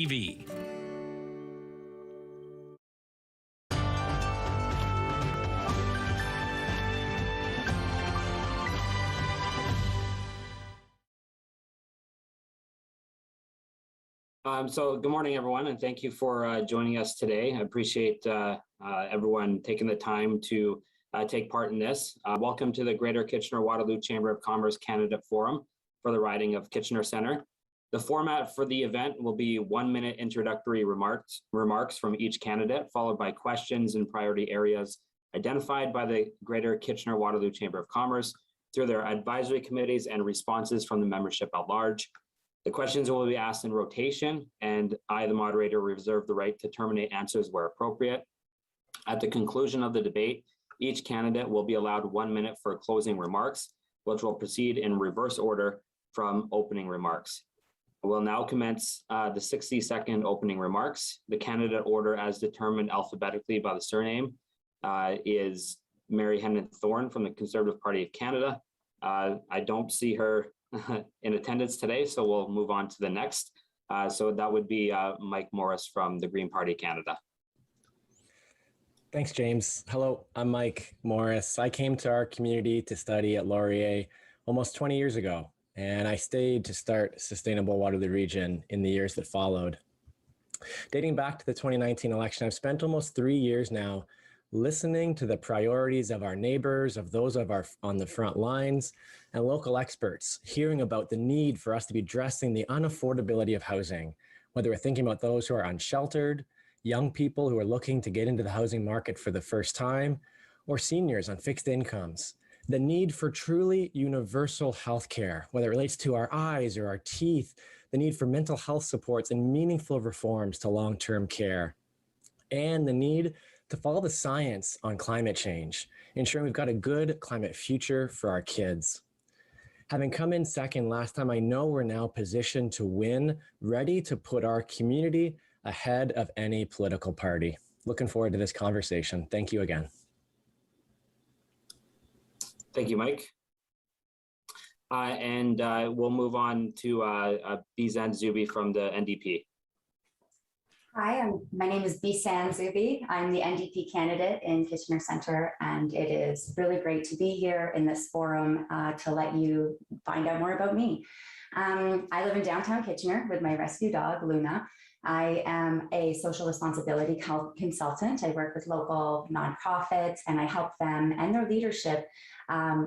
TV. So good morning, everyone, and thank you for joining us today. I appreciate everyone taking the time to take part in this. Welcome to the Greater Kitchener-Waterloo Chamber of Commerce Candidate Forum for the riding of Kitchener Centre. The format for the event will be 1-minute introductory remarks from each candidate, followed by questions in priority areas identified by the Greater Kitchener-Waterloo Chamber of Commerce through their advisory committees and responses from the membership at large. The questions will be asked in rotation, and I, the moderator, reserve the right to terminate answers where appropriate. At the conclusion of the debate, each candidate will be allowed 1 minute for closing remarks, which will proceed in reverse order from opening remarks. We'll now commence the 60-second opening remarks. The candidate order, as determined alphabetically by the surname, is Mary Hennon Thorne from the Conservative Party of Canada. I don't see her in attendance today, so we'll move on to the next. So that would be Mike Morris from the Green Party Canada. Thanks, James. Hello, I'm Mike Morris. I came to our community to study at Laurier almost 20 years ago, and I stayed to start Sustainable Waterloo Region in the years that followed. Dating back to the 2019 election, I've spent almost 3 years now listening to the priorities of our neighbors, of those on the front lines, and local experts, hearing about the need for us to be addressing the unaffordability of housing, whether we're thinking about those who are unsheltered, young people who are looking to get into the housing market for the first time, or seniors on fixed incomes. The need for truly universal healthcare, whether it relates to our eyes or our teeth, the need for mental health supports and meaningful reforms to long-term care, and the need to follow the science on climate change, ensuring we've got a good climate future for our kids. Having come in second last time, I know we're now positioned to win, ready to put our community ahead of any political party. Looking forward to this conversation. Thank you again. Thank you, Mike. And we'll move on to Bizan Zubi from the NDP. Hi, my name is Bizan Zubi. I'm the NDP candidate in Kitchener Centre, and it is really great to be here in this forum to let you find out more about me. I live in downtown Kitchener with my rescue dog, Luna. I am a social responsibility consultant. I work with local nonprofits, and I help them and their leadership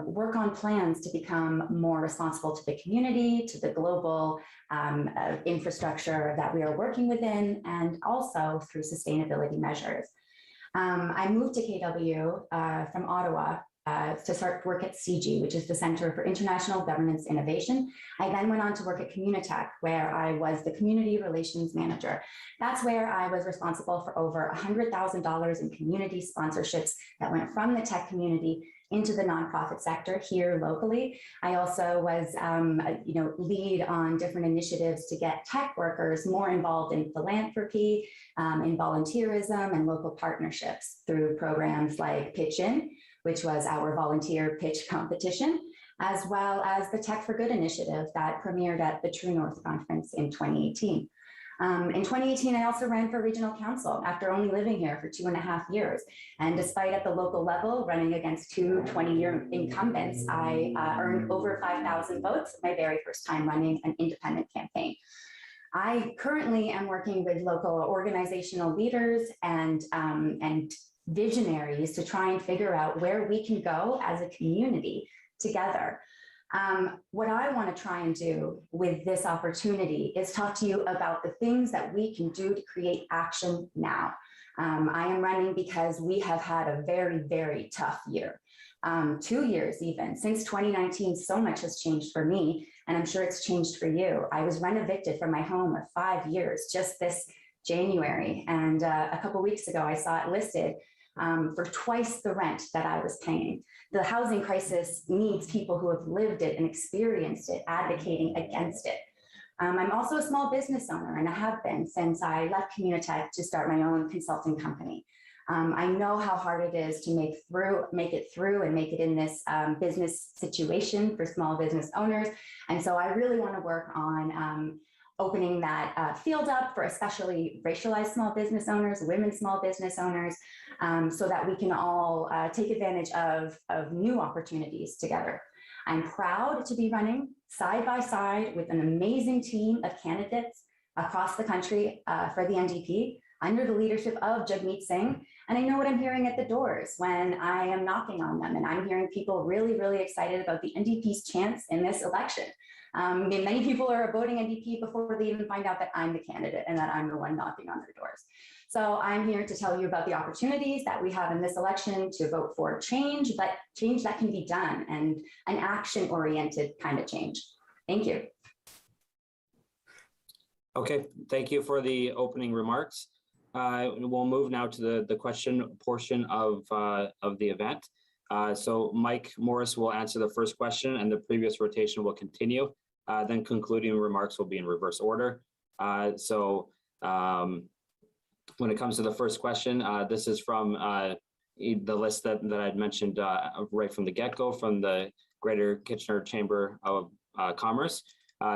work on plans to become more responsible to the community, to the global infrastructure that we are working within, and also through sustainability measures. I moved to KW from Ottawa to start work at CG, which is the Centre for International Governance Innovation. I then went on to work at Communitech, where I was the Community Relations Manager. That's where I was responsible for over $100,000 in community sponsorships that went from the tech community into the nonprofit sector here locally. I also was, lead on different initiatives to get tech workers more involved in philanthropy, in volunteerism, and local partnerships through programs like Pitch In, which was our volunteer pitch competition, as well as the Tech for Good initiative that premiered at the True North Conference in 2018. In 2018, I also ran for regional council after only living here for 2.5 years. And despite at the local level running against two 20-year incumbents, I earned over 5,000 votes my very first time running an independent campaign. I currently am working with local organizational leaders and visionaries to try and figure out where we can go as a community together. What I want to try and do with this opportunity is talk to you about the things that we can do to create action now. I am running because we have had a very, very tough year. 2 years even. Since 2019, so much has changed for me, and I'm sure it's changed for you. I was rent evicted from my home of 5 years just this January, and a couple weeks ago I saw it listed for twice the rent that I was paying. The housing crisis needs people who have lived it and experienced it, advocating against it. I'm also a small business owner, and I have been since I left Communitech to start my own consulting company. I know how hard it is to make it through and make it in this business situation for small business owners. And so I really want to work on opening that field up for especially racialized small business owners, women small business owners, so that we can all take advantage of new opportunities together. I'm proud to be running side by side with an amazing team of candidates across the country for the NDP under the leadership of Jagmeet Singh. And I know what I'm hearing at the doors when I am knocking on them. And I'm hearing people really, really excited about the NDP's chance in this election. Many people are voting NDP before they even find out that I'm the candidate and that I'm the one knocking on their doors. So I'm here to tell you about the opportunities that we have in this election to vote for change, but change that can be done and an action-oriented kind of change. Thank you. Okay, thank you for the opening remarks. We'll move now to the question portion of the event. So Mike Morris will answer the first question and the previous rotation will continue. Then concluding remarks will be in reverse order. When it comes to the first question, this is from the list that I'd mentioned right from the get-go from the Greater Kitchener Chamber of Commerce.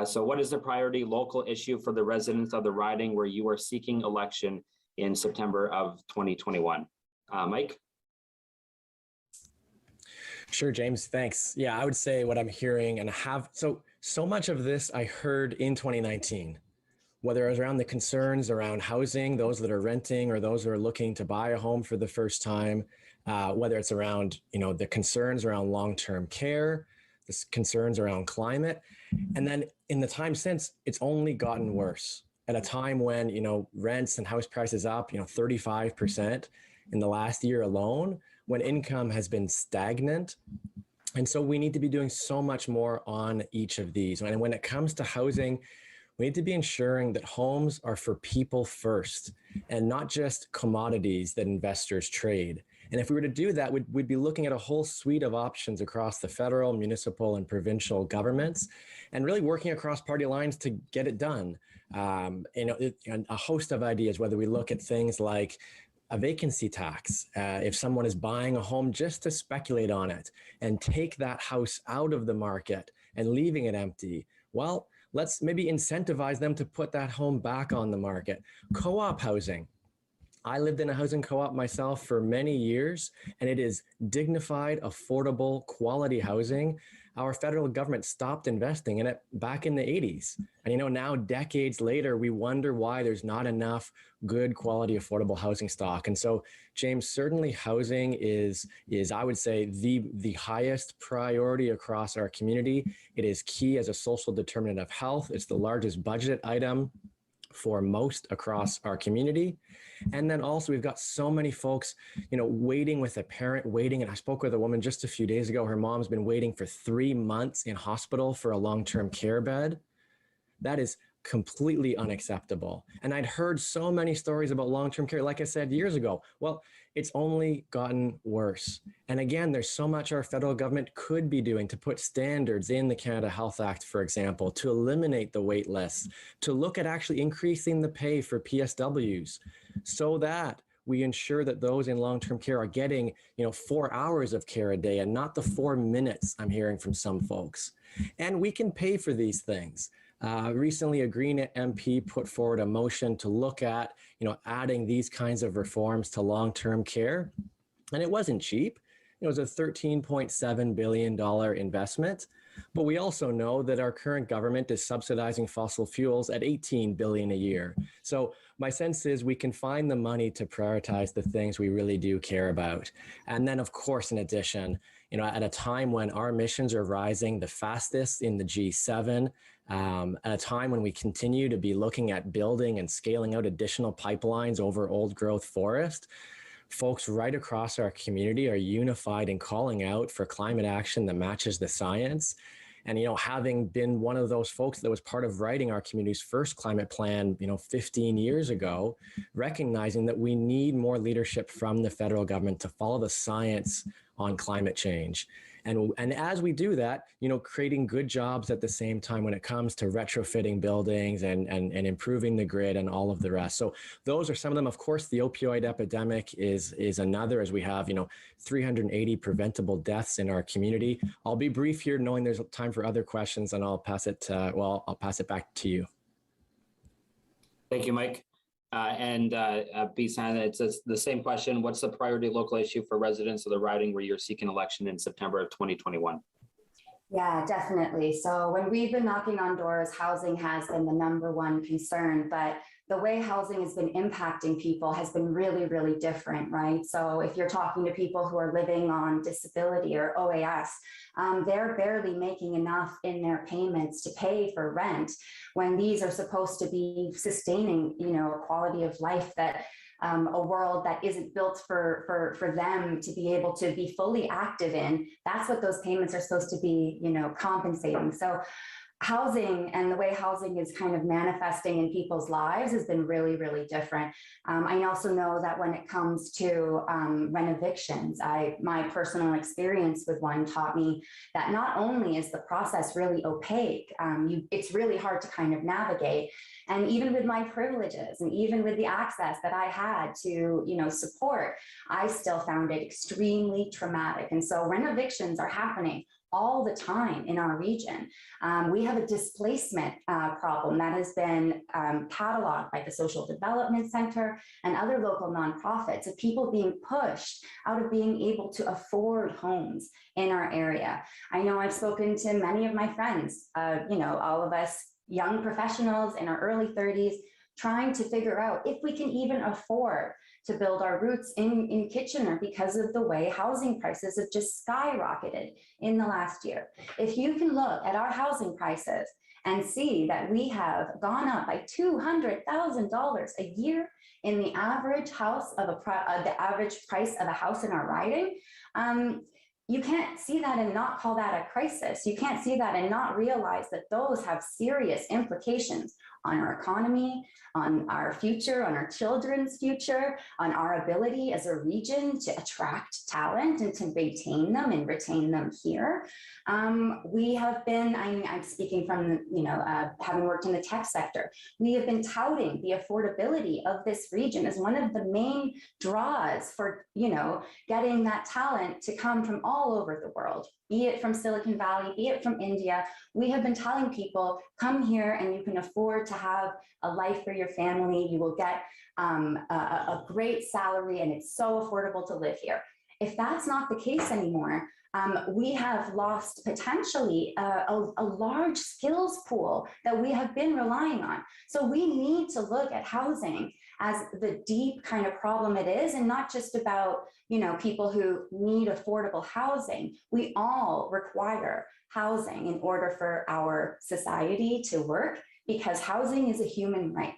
So what is the priority local issue for the residents of the riding where you are seeking election in September of 2021? Mike? Sure, James, thanks. Yeah, I would say what I'm hearing and so much of this I heard in 2019, whether it was around the concerns around housing, those that are renting or those that are looking to buy a home for the first time, whether it's around, the concerns around long-term care, the concerns around climate. And then in the time since, it's only gotten worse at a time when, rents and house prices up, 35% in the last year alone, when income has been stagnant. And so we need to be doing so much more on each of these. And when it comes to housing, we need to be ensuring that homes are for people first and not just commodities that investors trade. And if we were to do that, we'd be looking at a whole suite of options across the federal, municipal, and provincial governments, and really working across party lines to get it done. A host of ideas, whether we look at things like a vacancy tax, if someone is buying a home just to speculate on it and take that house out of the market and leaving it empty, well, let's maybe incentivize them to put that home back on the market. Co-op housing. I lived in a housing co-op myself for many years, and it is dignified, affordable, quality housing. Our federal government stopped investing in it back in the 80s. And now decades later, we wonder why there's not enough good quality, affordable housing stock. And so, James, certainly housing is I would say, the highest priority across our community. It is key as a social determinant of health. It's the largest budget item for most across our community. And then also we've got so many folks, waiting with a parent waiting. And I spoke with a woman just a few days ago. Her mom's been waiting for 3 months in hospital for a long-term care bed. That is completely unacceptable. And I'd heard so many stories about long-term care, like I said, years ago. Well, it's only gotten worse. And again, there's so much our federal government could be doing to put standards in the Canada Health Act, for example, to eliminate the wait lists, to look at actually increasing the pay for PSWs so that we ensure that those in long-term care are getting, 4 hours of care a day and not the 4 minutes I'm hearing from some folks. And we can pay for these things. Recently, a Green MP put forward a motion to look at, adding these kinds of reforms to long-term care. And it wasn't cheap. It was a $13.7 billion investment. But we also know that our current government is subsidizing fossil fuels at $18 billion a year. So my sense is we can find the money to prioritize the things we really do care about. And then, of course, in addition, at a time when our emissions are rising the fastest in the G7, at a time when we continue to be looking at building and scaling out additional pipelines over old growth forest, folks right across our community are unified in calling out for climate action that matches the science. And, having been one of those folks that was part of writing our community's first climate plan, 15 years ago, recognizing that we need more leadership from the federal government to follow the science on climate change. And as we do that, creating good jobs at the same time when it comes to retrofitting buildings and improving the grid and all of the rest. So those are some of them. Of course, the opioid epidemic is another, as we have, 380 preventable deaths in our community. I'll be brief here, knowing there's time for other questions, and I'll pass it back to you. Thank you, Mike. Bisan, it's the same question. What's the priority local issue for residents of the riding where you're seeking election in September of 2021? Yeah, definitely. So when we've been knocking on doors, housing has been the number one concern, but the way housing has been impacting people has been really, really different, right? So if you're talking to people who are living on disability or OAS, they're barely making enough in their payments to pay for rent when these are supposed to be sustaining, a quality of life that a world that isn't built for them to be able to be fully active in. That's what those payments are supposed to be, compensating. So housing and the way housing is kind of manifesting in people's lives has been really, really different. I also know that when it comes to rent evictions, my personal experience with one taught me that not only is the process really opaque, it's really hard to kind of navigate. And even with my privileges and even with the access that I had to, support, I still found it extremely traumatic. And so rent evictions are happening all the time in our region. We have a displacement problem that has been cataloged by the Social Development Center and other local nonprofits of people being pushed out of being able to afford homes in our area. I know I've spoken to many of my friends, all of us young professionals in our early 30s, trying to figure out if we can even afford to build our roots in Kitchener because of the way housing prices have just skyrocketed in the last year. If you can look at our housing prices and see that we have gone up by $200,000 a year in the average house of the average price of a house in our riding, you can't see that and not call that a crisis. You can't see that and not realize that those have serious implications on our economy, on our future, on our children's future, on our ability as a region to attract talent and to maintain them and retain them here. We have been, I'm speaking from, having worked in the tech sector, we have been touting the affordability of this region as one of the main draws for, getting that talent to come from all over the world, be it from Silicon Valley, be it from India. We have been telling people, come here and you can afford to have a life for your family. You will get a great salary and it's so affordable to live here. If that's not the case anymore, we have lost potentially a large skills pool that we have been relying on. So we need to look at housing as the deep kind of problem it is, and not just about, people who need affordable housing. We all require housing in order for our society to work, because housing is a human right.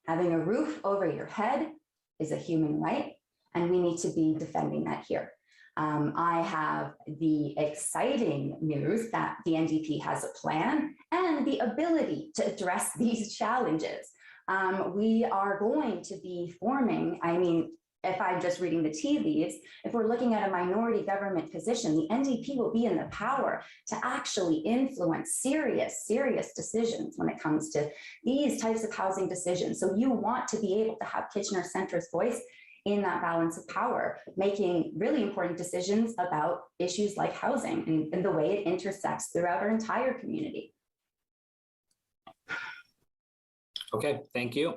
Having a roof over your head is a human right, and we need to be defending that here. I have the exciting news that the NDP has a plan and the ability to address these challenges. We are going to be forming, if I'm just reading the tea leaves, if we're looking at a minority government position, the NDP will be in the power to actually influence serious decisions when it comes to these types of housing decisions. So you want to be able to have Kitchener Centre's voice in that balance of power, making really important decisions about issues like housing and the way it intersects throughout our entire community. Okay, thank you.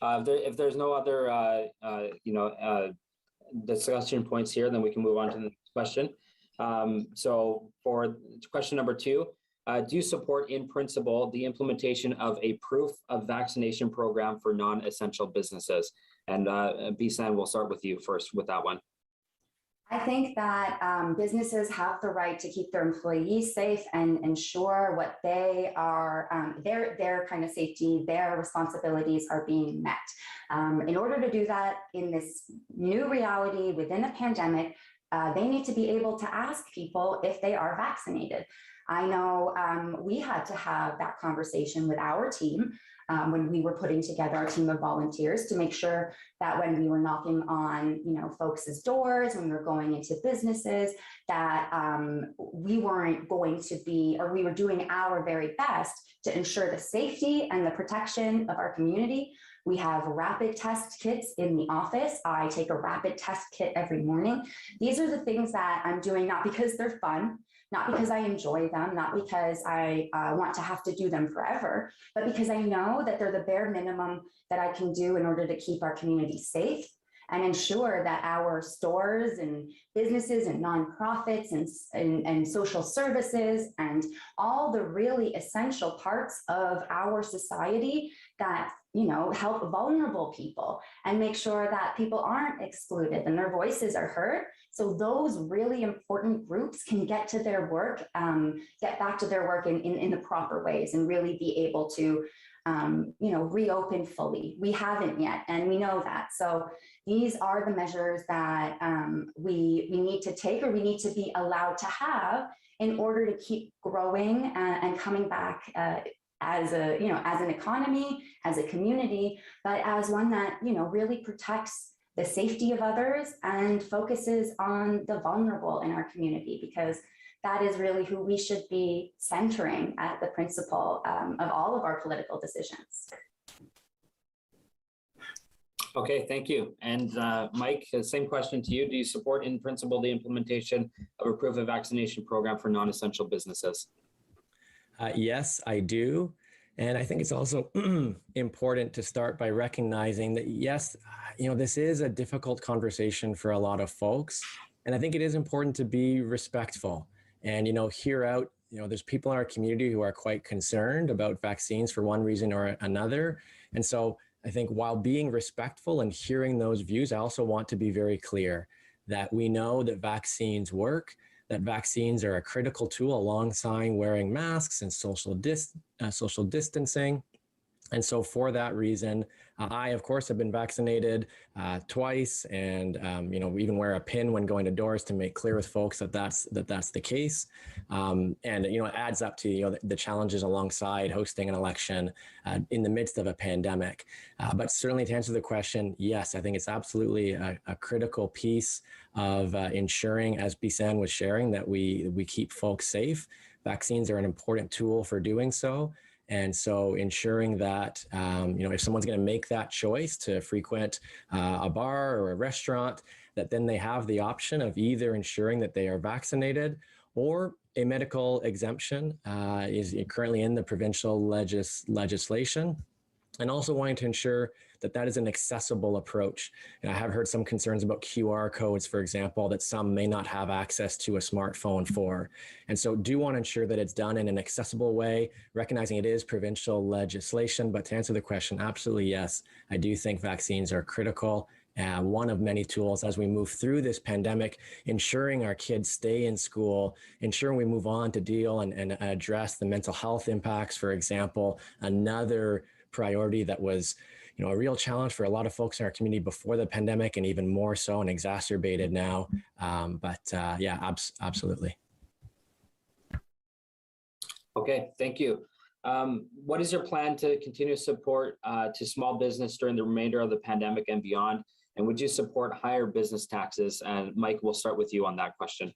If there's no other, discussion points here, then we can move on to the next question. So for question number 2, do you support in principle the implementation of a proof of vaccination program for non-essential businesses? And Bisan, we'll start with you first with that one. I think that businesses have the right to keep their employees safe and ensure what they are, their kind of safety, their responsibilities are being met. In order to do that in this new reality within a pandemic, they need to be able to ask people if they are vaccinated. I know we had to have that conversation with our team when we were putting together our team of volunteers to make sure that when we were knocking on, folks' doors, when we were going into businesses, that we weren't going to be, or we were doing our very best to ensure the safety and the protection of our community. We have rapid test kits in the office. I take a rapid test kit every morning. These are the things that I'm doing not because they're fun, not because I enjoy them, not because I want to have to do them forever, but because I know know that they're the bare minimum that I can do in order to keep our community safe and ensure that our stores and businesses and nonprofits and social services and all the really essential parts of our society that, you know, help vulnerable people and make sure that people aren't excluded and their voices are heard. So those really important groups can get to their work, get back to their work in the proper ways and really be able to, you know, reopen fully. We haven't yet, and we know that. So these are the measures that we need to take, or we need to be allowed to have in order to keep growing and coming back as a, you know, as an economy, as a community, but as one that, you know, really protects the safety of others and focuses on the vulnerable in our community, because that is really who we should be centering at the principle of all of our political decisions. Okay, thank you. And Mike, same question to you. Do you support in principle the implementation of a proof-of vaccination program for non-essential businesses? Yes, I do. And I think it's also important to start by recognizing that, yes, you know, this is a difficult conversation for a lot of folks. And I think it is important to be respectful and, you know, hear out, you know, there's people in our community who are quite concerned about vaccines for one reason or another. And so I think while being respectful and hearing those views, I also want to be very clear that we know that vaccines work, that vaccines are a critical tool alongside wearing masks and social distancing. And so for that reason, I, of course, have been vaccinated twice, and you know, we even wear a pin when going to doors to make clear with folks that that's the case. And you know, it adds up to, you know, the challenges alongside hosting an election in the midst of a pandemic. But certainly, to answer the question, yes, I think it's absolutely a critical piece of ensuring, as Bisan was sharing, that we keep folks safe. Vaccines are an important tool for doing so. And so ensuring that, you know, if someone's going to make that choice to frequent a bar or a restaurant, that then they have the option of either ensuring that they are vaccinated or a medical exemption is currently in the provincial legislation. And also wanting to ensure that that is an accessible approach. And I have heard some concerns about QR codes, for example, that some may not have access to a smartphone for. And so do want to ensure that it's done in an accessible way, recognizing it is provincial legislation. But to answer the question, absolutely yes, I do think vaccines are critical. One of many tools as we move through this pandemic, ensuring our kids stay in school, ensuring we move on to deal and address the mental health impacts, for example, another priority that was, you know, a real challenge for a lot of folks in our community before the pandemic, and even more so and exacerbated now. Yeah, absolutely. Okay, thank you. What is your plan to continue support to small business during the remainder of the pandemic and beyond? And would you support higher business taxes? And Mike, we'll start with you on that question.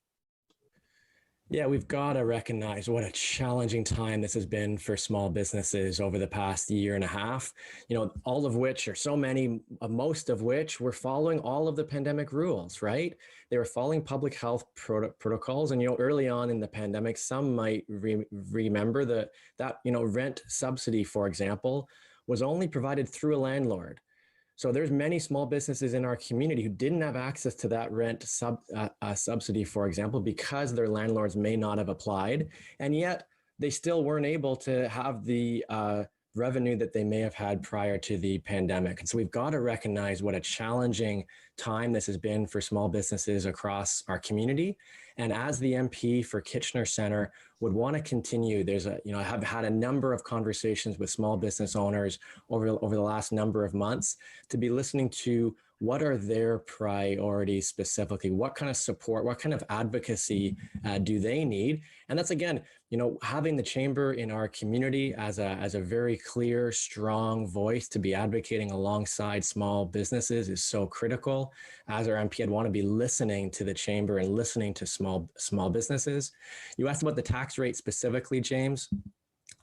Yeah, we've got to recognize what a challenging time this has been for small businesses over the past year and a half, you know, all of which are so many, most of which were following all of the pandemic rules, right? They were following public health protocols. And, you know, early on in the pandemic, some might remember that, you know, rent subsidy, for example, was only provided through a landlord. So there's many small businesses in our community who didn't have access to that rent subsidy, for example, because their landlords may not have applied, and yet they still weren't able to have the revenue that they may have had prior to the pandemic. And so we've got to recognize what a challenging time this has been for small businesses across our community. And as the MP for Kitchener Centre would want to continue, I have had a number of conversations with small business owners over the last number of months to be listening to what are their priorities specifically, what kind of support, what kind of advocacy do they need? And that's, again, you know, having the chamber in our community as a very clear, strong voice to be advocating alongside small businesses is so critical. As our MP, I'd want to be listening to the chamber and listening to small businesses. You asked about the tax rate specifically, James.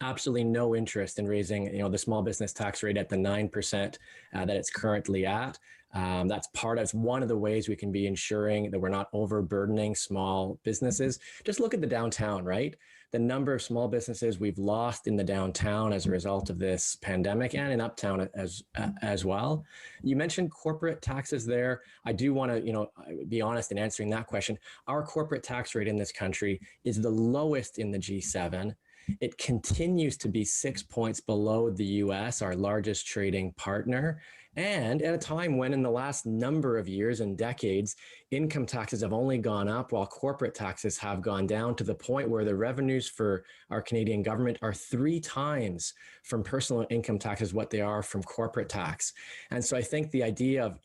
Absolutely no interest in raising, you know, the small business tax rate at the 9% that it's currently at. That's one of the ways we can be ensuring that we're not overburdening small businesses. Just look at the downtown, right? The number of small businesses we've lost in the downtown as a result of this pandemic, and in uptown as well. You mentioned corporate taxes there. I do want to, be honest in answering that question. Our corporate tax rate in this country is the lowest in the G7. It continues to be 6 points below the US, our largest trading partner. And at a time when in the last number of years and decades, income taxes have only gone up while corporate taxes have gone down, to the point where the revenues for our Canadian government are 3 times from personal income taxes what they are from corporate tax. And so I think the idea of,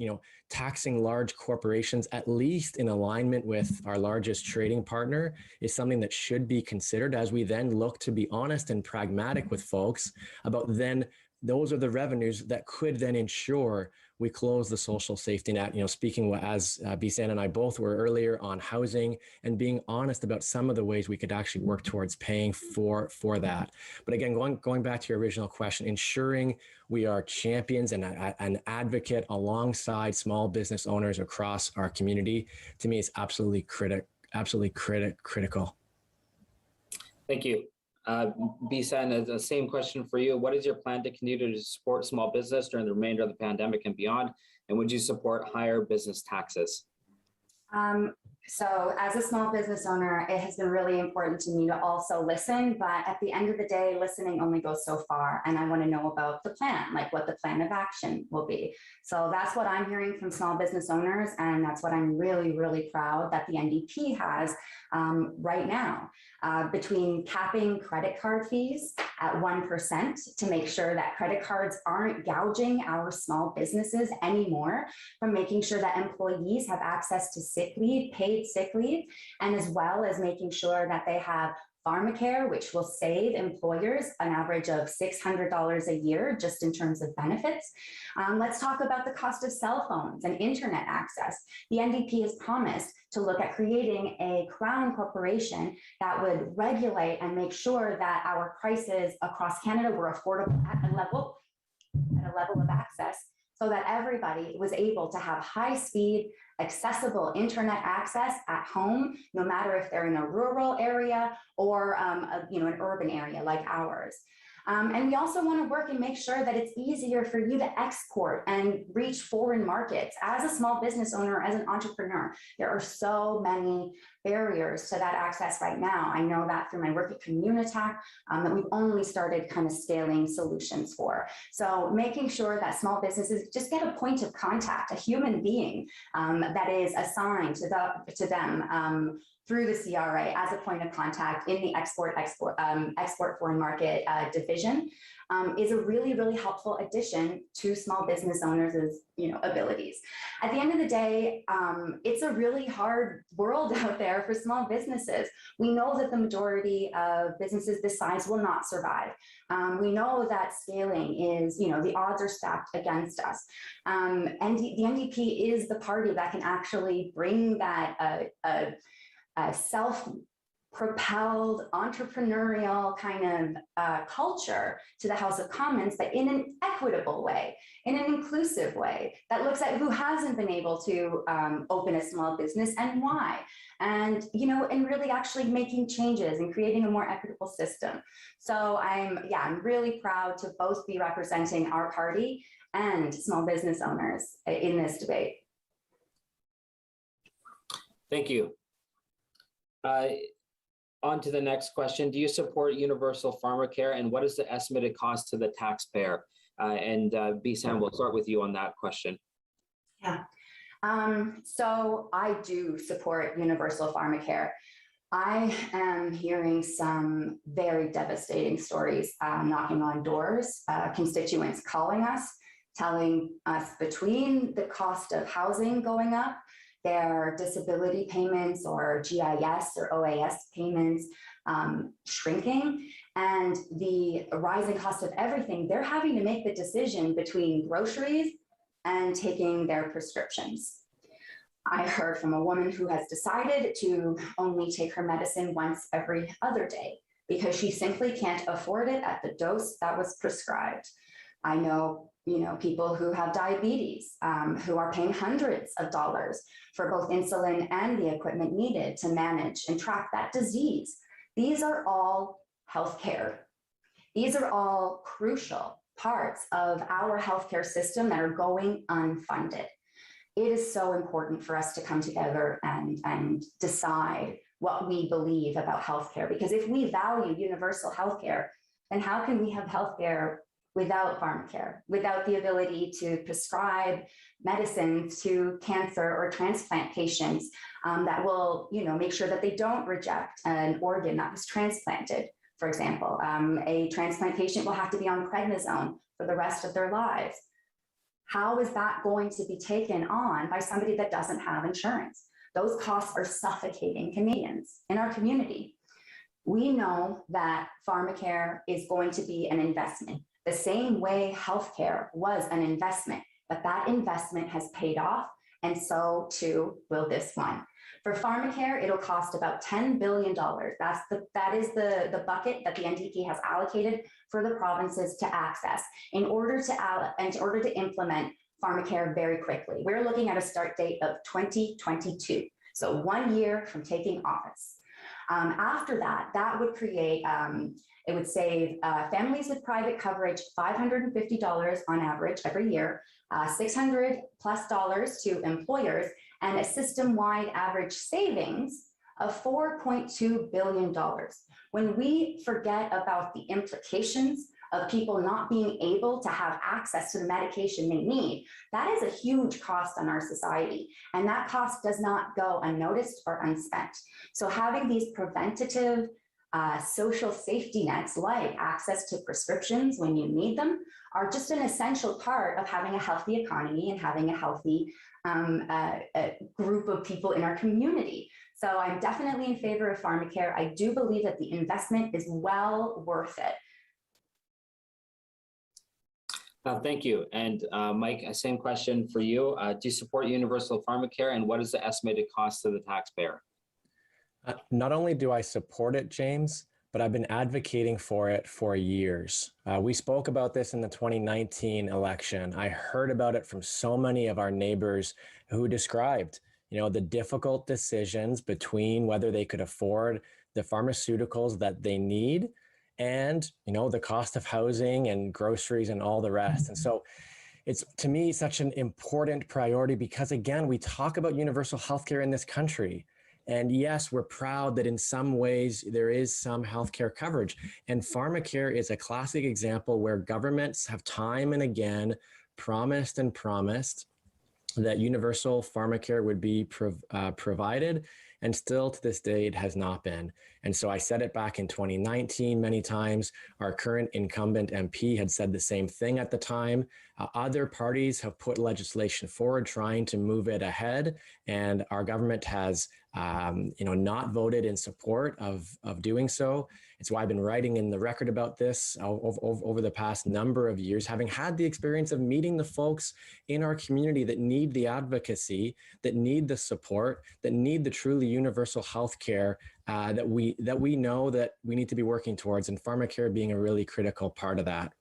taxing large corporations, at least in alignment with our largest trading partner, is something that should be considered as we then look to be honest and pragmatic with folks about then those are the revenues that could then ensure we close the social safety net. Speaking as Bisan and I both were earlier on housing, and being honest about some of the ways we could actually work towards paying for that. But again, going back to your original question, ensuring we are champions and an advocate alongside small business owners across our community, to me, is absolutely critical. Thank you. Bisan, the same question for you. What is your plan to continue to support small business during the remainder of the pandemic and beyond? And would you support higher business taxes? So as a small business owner, it has been really important to me to also listen, but at the end of the day, listening only goes so far. And I want to know about the plan, like what the plan of action will be. So that's what I'm hearing from small business owners. And that's what I'm really, really proud that the NDP has right now, between capping credit card fees at 1% to make sure that credit cards aren't gouging our small businesses anymore, from making sure that employees have access to sick leave, paid sick leave, and as well as making sure that they have pharmacare, which will save employers an average of $600 a year just in terms of benefits. Let's talk about the cost of cell phones and internet access. The NDP has promised to look at creating a crown corporation that would regulate and make sure that our prices across Canada were affordable at a level of access, so that everybody was able to have high-speed, accessible internet access at home, no matter if they're in a rural area or an urban area like ours. And we also want to work and make sure that it's easier for you to export and reach foreign markets. As a small business owner, as an entrepreneur, there are so many barriers to that access right now. I know that through my work at Communitac, that we've only started kind of scaling solutions for. So making sure that small businesses just get a point of contact, a human being that is assigned to them through the CRA as a point of contact in the export foreign market division, is a really, really helpful addition to small business owners' abilities. At the end of the day, it's a really hard world out there for small businesses. We know that the majority of businesses this size will not survive. We know that scaling is, the odds are stacked against us. And the NDP is the party that can actually bring that self-propelled entrepreneurial kind of culture to the House of Commons, but in an equitable way, in an inclusive way that looks at who hasn't been able to open a small business and why, and and really actually making changes and creating a more equitable system. So I'm really proud to both be representing our party and small business owners in this debate. Thank you. On to the next question. Do you support universal pharmacare, and what is the estimated cost to the taxpayer? And Bisan, we'll start with you on that question. Yeah. So I do support universal pharmacare. I am hearing some very devastating stories knocking on doors, constituents calling us, telling us between the cost of housing going up, their disability payments or GIS or OAS payments shrinking, and the rising cost of everything, they're having to make the decision between groceries and taking their prescriptions. I heard from a woman who has decided to only take her medicine once every other day because she simply can't afford it at the dose that was prescribed. I know people who have diabetes, who are paying hundreds of dollars for both insulin and the equipment needed to manage and track that disease. These are all healthcare. These are all crucial parts of our healthcare system that are going unfunded. It is so important for us to come together and decide what we believe about healthcare, because if we value universal healthcare, then how can we have healthcare without pharmacare, without the ability to prescribe medicines to cancer or transplant patients that will, make sure that they don't reject an organ that was transplanted. For example, a transplant patient will have to be on prednisone for the rest of their lives. How is that going to be taken on by somebody that doesn't have insurance? Those costs are suffocating Canadians in our community. We know that pharmacare is going to be an investment, the same way healthcare was an investment, but that investment has paid off, and so too will this one. For pharmacare, it'll cost about $10 billion. That is the bucket that the NDP has allocated for the provinces to access in order to implement pharmacare very quickly. We're looking at a start date of 2022, so 1 year from taking office. After that would create, it would save families with private coverage $550 on average every year, $600+ to employers, and a system-wide average savings of $4.2 billion. When we forget about the implications of people not being able to have access to the medication they need, that is a huge cost on our society. And that cost does not go unnoticed or unspent. So having these preventative social safety nets, like access to prescriptions when you need them, are just an essential part of having a healthy economy and having a healthy group of people in our community. So I'm definitely in favor of pharmacare. I do believe that the investment is well worth it. Thank you. And Mike, same question for you. Do you support universal pharmacare, and what is the estimated cost to the taxpayer? Not only do I support it, James, but I've been advocating for it for years. We spoke about this in the 2019 election. I heard about it from so many of our neighbors who described, the difficult decisions between whether they could afford the pharmaceuticals that they need and, the cost of housing and groceries and all the rest. And so it's, to me, such an important priority because, again, we talk about universal healthcare in this country. And yes, we're proud that in some ways there is some healthcare coverage. And pharmacare is a classic example where governments have time and again promised that universal pharmacare would be provided. And still to this day, it has not been. And so I said it back in 2019 many times. Our current incumbent MP had said the same thing at the time. Other parties have put legislation forward trying to move it ahead. And our government has not voted in support of doing so. It's why I've been writing in the record about this over the past number of years, having had the experience of meeting the folks in our community that need the advocacy, that need the support, that need the truly universal health care that we know that we need to be working towards, and pharmacare being a really critical part of that.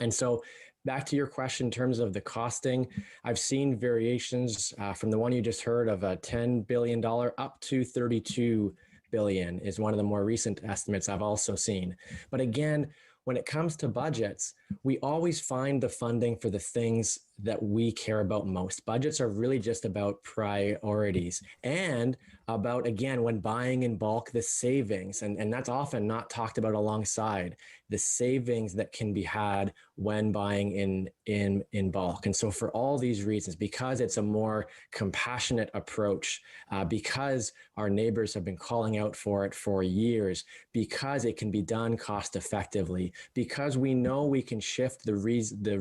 And so back to your question in terms of the costing, I've seen variations from the one you just heard of $10 billion up to $32 billion is one of the more recent estimates I've also seen. But again, when it comes to budgets, we always find the funding for the things that we care about most. Budgets are really just about priorities and about, again, when buying in bulk, the savings, and that's often not talked about alongside the savings that can be had when buying in bulk. And so for all these reasons, because it's a more compassionate approach, because our neighbors have been calling out for it for years, because it can be done cost effectively, because we know we can shift the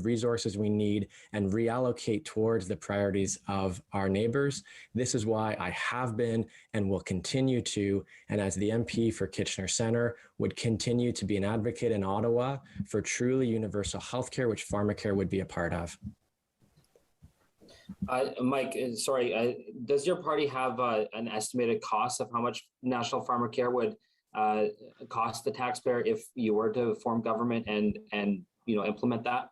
resources we need and reallocate towards the priorities of our neighbors. This is why I have been and will continue to, and as the MP for Kitchener Centre, would continue to be an advocate in Ottawa for truly universal healthcare, which pharmacare would be a part of. Mike, sorry, does your party have an estimated cost of how much national pharmacare would cost the taxpayer if you were to form government and implement that?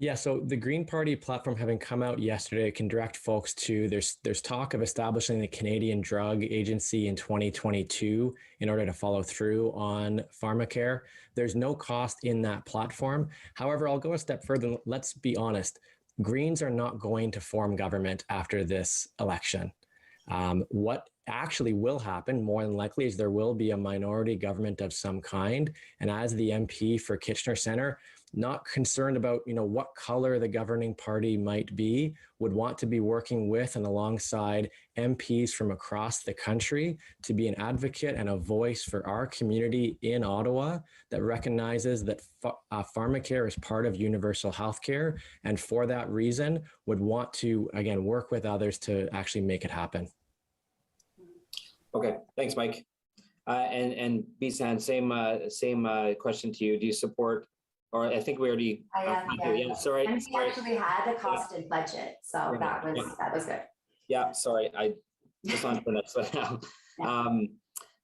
Yeah, so the Green Party platform having come out yesterday can direct folks to there's talk of establishing the Canadian Drug Agency in 2022 in order to follow through on pharmacare. There's no cost in that platform. However, I'll go a step further. Let's be honest. Greens are not going to form government after this election. What actually will happen, more than likely, is there will be a minority government of some kind. And as the MP for Kitchener Centre, not concerned about what color the governing party might be, would want to be working with and alongside MPs from across the country to be an advocate and a voice for our community in Ottawa that recognizes that pharmacare is part of universal healthcare, and for that reason would want to again work with others to actually make it happen. Okay, thanks, Mike. And Bisan, same question to you. Do you support? Or I think we already. Yeah. Sorry. And we actually had a costed budget, so that was good. Yeah, sorry. I just on for next one now.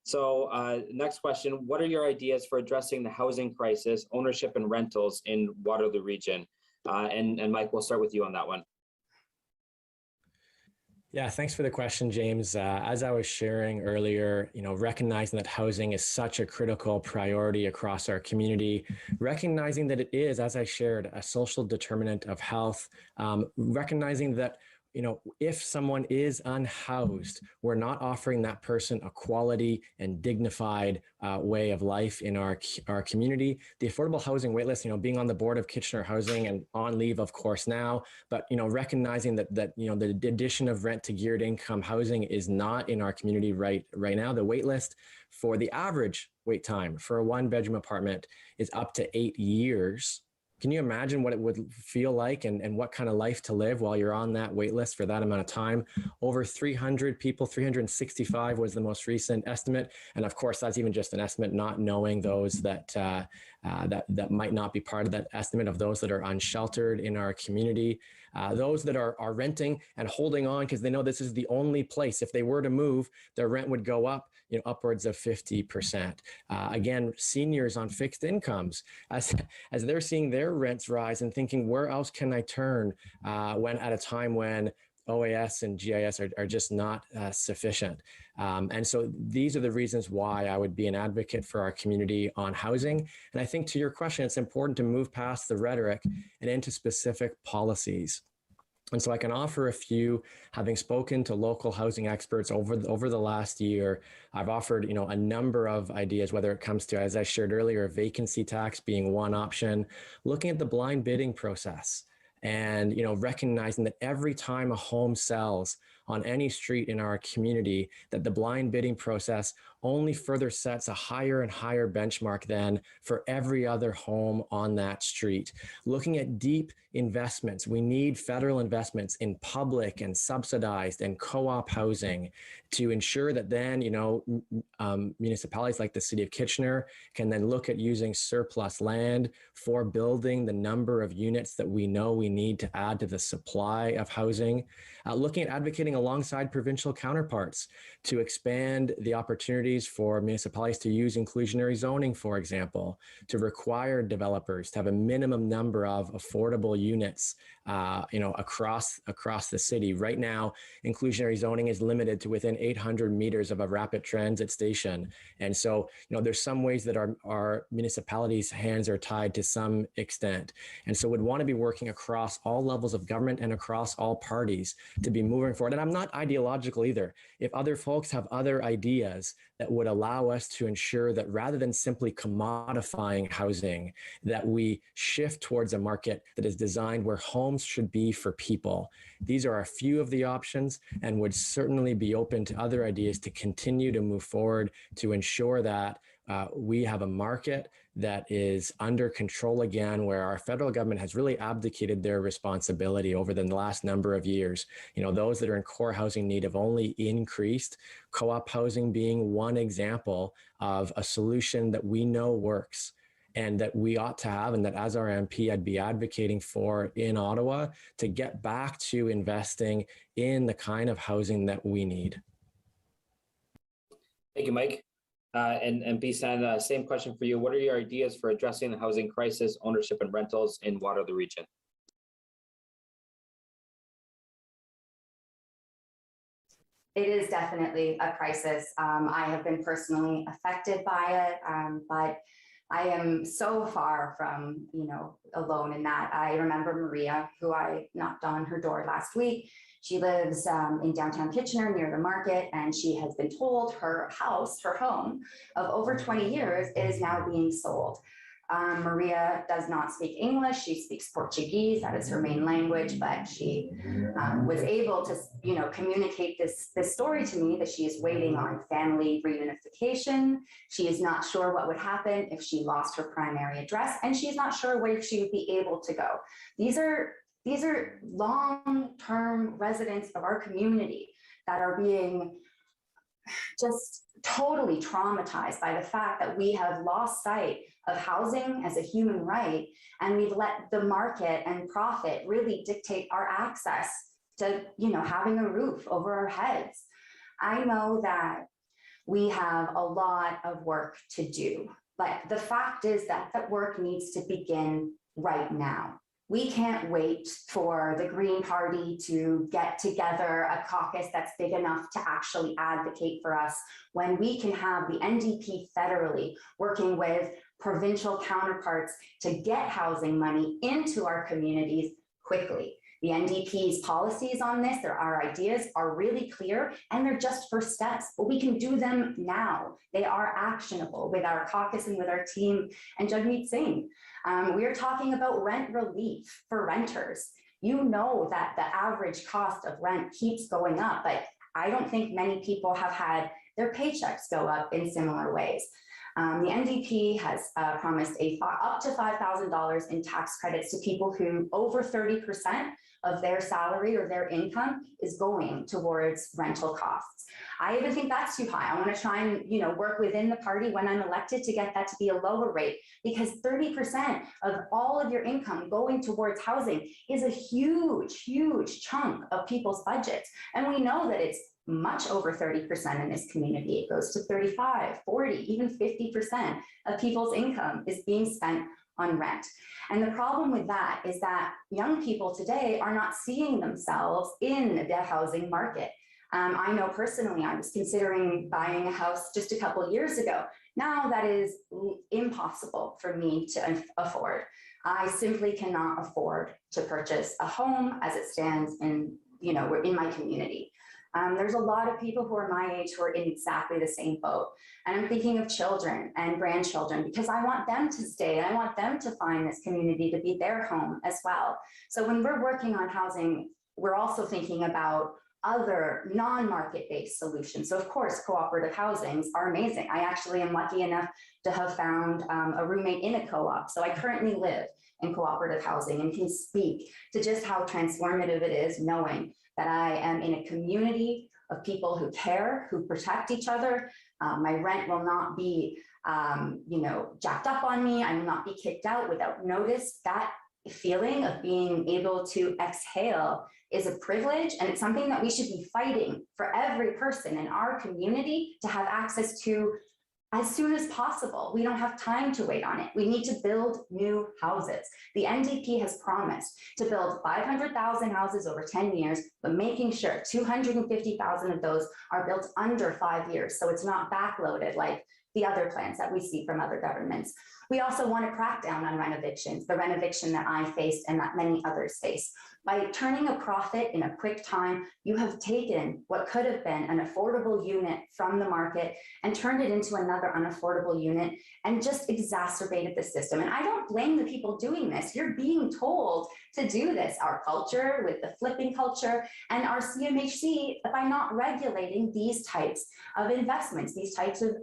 So next question: what are your ideas for addressing the housing crisis, ownership and rentals in Waterloo region? And Mike, we'll start with you on that one. Yeah, thanks for the question, James. As I was sharing earlier, recognizing that housing is such a critical priority across our community, recognizing that it is, as I shared, a social determinant of health, recognizing that if someone is unhoused, we're not offering that person a quality and dignified way of life in our community. The affordable housing waitlist, being on the board of Kitchener Housing and on leave, of course, now, but recognizing that the addition of rent to geared income housing is not in our community right now. The waitlist for the average wait time for a one-bedroom apartment is up to 8 years. Can you imagine what it would feel like and what kind of life to live while you're on that wait list for that amount of time? Over 300 people, 365 was the most recent estimate. And of course, that's even just an estimate, not knowing those that might not be part of that estimate, of those that are unsheltered in our community, those that are renting and holding on because they know this is the only place. If they were to move, their rent would go up upwards of 50%. Again, seniors on fixed incomes, as they're seeing their rents rise and thinking, where else can I turn when at a time when OAS and GIS are just not sufficient. And so these are the reasons why I would be an advocate for our community on housing. And I think to your question, it's important to move past the rhetoric and into specific policies. And so I can offer a few, having spoken to local housing experts over the last year. I've offered, a number of ideas, whether it comes to, as I shared earlier, vacancy tax being one option, looking at the blind bidding process and, recognizing that every time a home sells on any street in our community, that the blind bidding process only further sets a higher and higher benchmark than for every other home on that street. Looking at deep investments, we need federal investments in public and subsidized and co-op housing to ensure that then, municipalities like the City of Kitchener can then look at using surplus land for building the number of units that we know we need to add to the supply of housing. Looking at advocating alongside provincial counterparts to expand the opportunities for municipalities to use inclusionary zoning, for example, to require developers to have a minimum number of affordable units, across the city. Right now, inclusionary zoning is limited to within 800 meters of a rapid transit station. And so, there's some ways that our municipalities' hands are tied to some extent. And so would want to be working across all levels of government and across all parties to be moving forward. And I'm not ideological either. If other folks have other ideas that would allow us to ensure that rather than simply commodifying housing, that we shift towards a market that is designed where homes should be for people. These are a few of the options and would certainly be open to other ideas to continue to move forward to ensure that we have a market that is under control again, where our federal government has really abdicated their responsibility over the last number of years. Those that are in core housing need have only increased, co-op housing being one example of a solution that we know works and that we ought to have, and that as our MP, I'd be advocating for in Ottawa to get back to investing in the kind of housing that we need. Thank you, Mike. And Bisan, same question for you. What are your ideas for addressing the housing crisis, ownership and rentals in Waterloo region? It is definitely a crisis. I have been personally affected by it, but I am so far from, alone in that. I remember Maria, who I knocked on her door last week. She lives in downtown Kitchener near the market, and she has been told her house, her home of over 20 years is now being sold. Maria does not speak English. She speaks Portuguese. That is her main language, but she was able to, communicate this story to me that she is waiting on family reunification. She is not sure what would happen if she lost her primary address, and she's not sure where she would be able to go. These are long-term residents of our community that are being just totally traumatized by the fact that we have lost sight of housing as a human right, and we've let the market and profit really dictate our access to, having a roof over our heads. I know that we have a lot of work to do, but the fact is that that work needs to begin right now. We can't wait for the Green Party to get together a caucus that's big enough to actually advocate for us, when we can have the NDP federally working with provincial counterparts to get housing money into our communities quickly. The NDP's policies on this, our ideas are really clear, and they're just first steps, but we can do them now. They are actionable with our caucus and with our team and Jagmeet Singh. We're talking about rent relief for renters. You know that the average cost of rent keeps going up, but I don't think many people have had their paychecks go up in similar ways. The NDP has promised up to $5,000 in tax credits to people who over 30% of their salary or their income is going towards rental costs. I even think that's too high. I want to try and work within the party when I'm elected to get that to be a lower rate, because 30% of all of your income going towards housing is a huge, huge chunk of people's budgets. And we know that it's much over 30% in this community. It goes to 35, 40, even 50% of people's income is being spent on rent. And the problem with that is that young people today are not seeing themselves in the housing market. I know personally, I was considering buying a house just a couple of years ago. Now that is impossible for me to afford. I simply cannot afford to purchase a home as it stands in, we're in my community. There's a lot of people who are my age who are in exactly the same boat. And I'm thinking of children and grandchildren, because I want them to stay and I want them to find this community to be their home as well. So when we're working on housing, we're also thinking about other non-market-based solutions. So of course, cooperative housings are amazing. I actually am lucky enough to have found a roommate in a co-op. So I currently live in cooperative housing and can speak to just how transformative it is knowing that I am in a community of people who care, who protect each other. My rent will not be, jacked up on me. I will not be kicked out without notice. That feeling of being able to exhale is a privilege, and it's something that we should be fighting for every person in our community to have access to as soon as possible. We don't have time to wait on it. We need to build new houses. The NDP has promised to build 500,000 houses over 10 years, but making sure 250,000 of those are built under 5 years. So it's not backloaded like the other plans that we see from other governments. We also want to crack down on renovictions, the renoviction that I faced and that many others face. By turning a profit in a quick time, you have taken what could have been an affordable unit from the market and turned it into another unaffordable unit and just exacerbated the system. And I don't blame the people doing this. You're being told to do this. Our culture with the flipping culture and our CMHC by not regulating these types of investments, these types of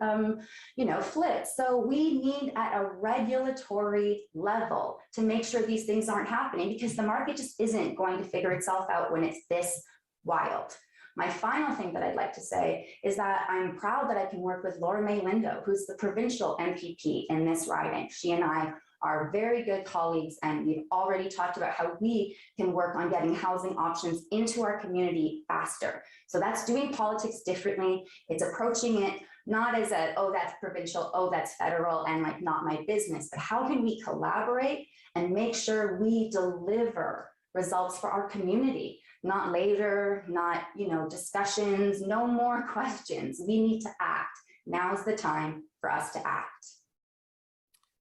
flips. So we need at a regulatory level to make sure these things aren't happening, because the market just isn't going to figure itself out when it's this wild. My final thing that I'd like to say is that I'm proud that I can work with Laura May Lindo, who's the provincial MPP in this riding. She and I are very good colleagues, and we've already talked about how we can work on getting housing options into our community faster. So that's doing politics differently. It's approaching it not as a, oh, that's provincial, oh, that's federal, and like not my business, but how can we collaborate and make sure we deliver results for our community, not later, not, discussions, no more questions. We need to act. Now's the time for us to act.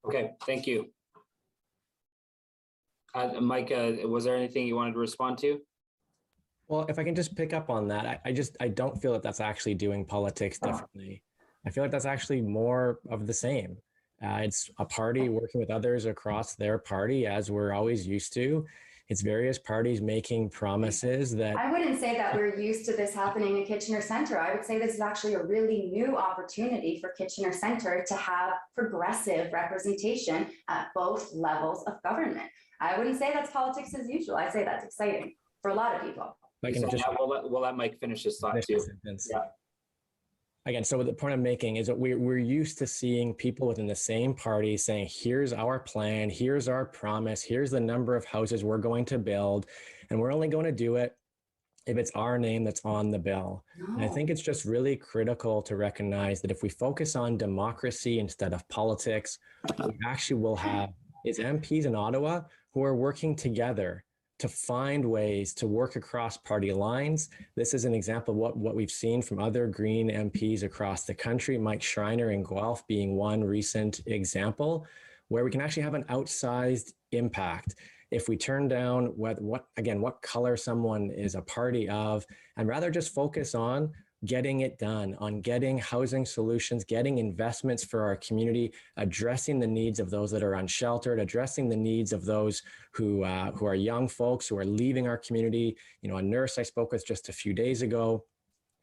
Okay, thank you. Mike, was there anything you wanted to respond to? Well, if I can just pick up on that, I don't feel that that's actually doing politics differently. I feel like that's actually more of the same. It's a party working with others across their party, as we're always used to. It's various parties making promises that... I wouldn't say that we're used to this happening in Kitchener Centre. I would say this is actually a really new opportunity for Kitchener Centre to have progressive representation at both levels of government. I wouldn't say that's politics as usual. I'd say that's exciting for a lot of people. We'll let Mike finish his thought too. Yeah. Again, so the point I'm making is that we're used to seeing people within the same party saying, here's our plan, here's our promise, here's the number of houses we're going to build, and we're only going to do it if it's our name that's on the bill. No. And I think it's just really critical to recognize that if we focus on democracy instead of politics, what we actually will have is MPs in Ottawa who are working together to find ways to work across party lines. This is an example of what we've seen from other Green MPs across the country, Mike Schreiner in Guelph being one recent example, where we can actually have an outsized impact if we turn down what color someone is a party of, and rather just focus on getting it done, on getting housing solutions, getting investments for our community, addressing the needs of those that are unsheltered, addressing the needs of those who are young folks who are leaving our community. A nurse I spoke with just a few days ago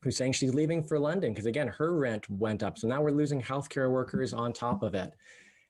who's saying she's leaving for London because, again, her rent went up. So now we're losing healthcare workers on top of it.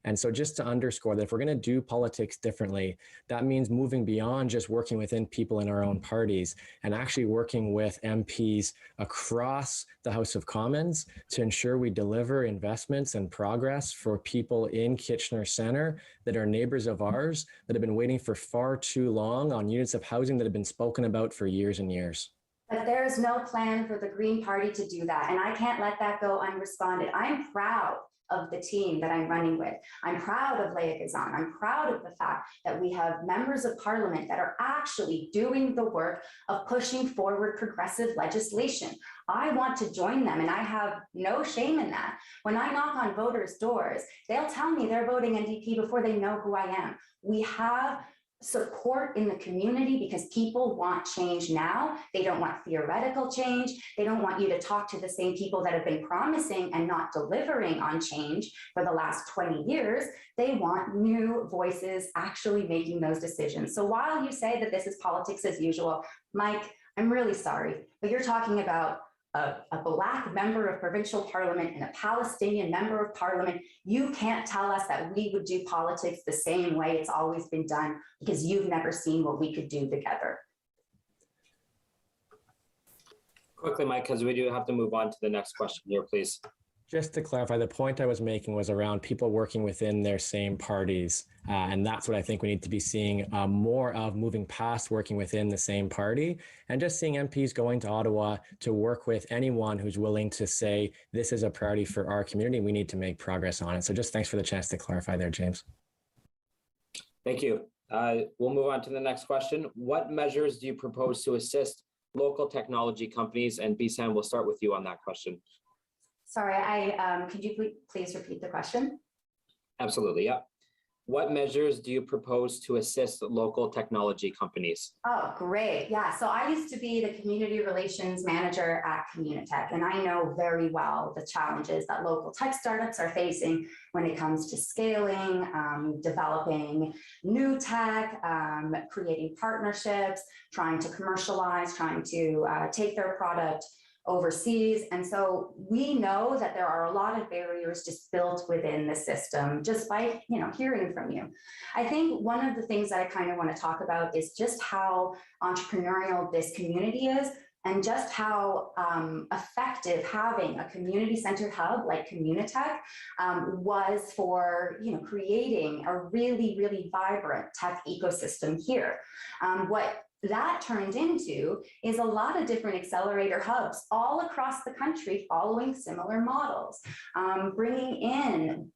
And so just to underscore that if we're going to do politics differently, that means moving beyond just working within people in our own parties and actually working with MPs across the House of Commons to ensure we deliver investments and progress for people in Kitchener Centre that are neighbors of ours that have been waiting for far too long on units of housing that have been spoken about for years and years. But there is no plan for the Green Party to do that. And I can't let that go unresponded. I'm proud of the team that I'm running with. I'm proud of Leah Gazan. I'm proud of the fact that we have members of parliament that are actually doing the work of pushing forward progressive legislation. I want to join them, and I have no shame in that. When I knock on voters' doors, they'll tell me they're voting NDP before they know who I am. We have support in the community because people want change now. They don't want theoretical change. They don't want you to talk to the same people that have been promising and not delivering on change for the last 20 years. They want new voices actually making those decisions. So while you say that this is politics as usual, Mike, I'm really sorry, but you're talking about a Black member of provincial parliament and a Palestinian member of parliament. You can't tell us that we would do politics the same way it's always been done because you've never seen what we could do together. Quickly, Mike, because we do have to move on to the next question here, please. Just to clarify, the point I was making was around people working within their same parties. And that's what I think we need to be seeing more of, moving past working within the same party and just seeing MPs going to Ottawa to work with anyone who's willing to say, this is a priority for our community. We need to make progress on it. So just thanks for the chance to clarify there, James. Thank you. We'll move on to the next question. What measures do you propose to assist local technology companies? And Bisan, we'll start with you on that question. Sorry, could you please repeat the question? Absolutely, yeah. What measures do you propose to assist local technology companies? Oh, great. Yeah, so I used to be the community relations manager at Communitech, and I know very well the challenges that local tech startups are facing when it comes to scaling, developing new tech, creating partnerships, trying to commercialize, trying to take their product overseas. And so we know that there are a lot of barriers just built within the system just by, hearing from you. I think one of the things that I kind of want to talk about is just how entrepreneurial this community is and just how effective having a community-centered hub like Communitech was for, creating a really, really vibrant tech ecosystem here. What that turned into is a lot of different accelerator hubs all across the country following similar models, bringing in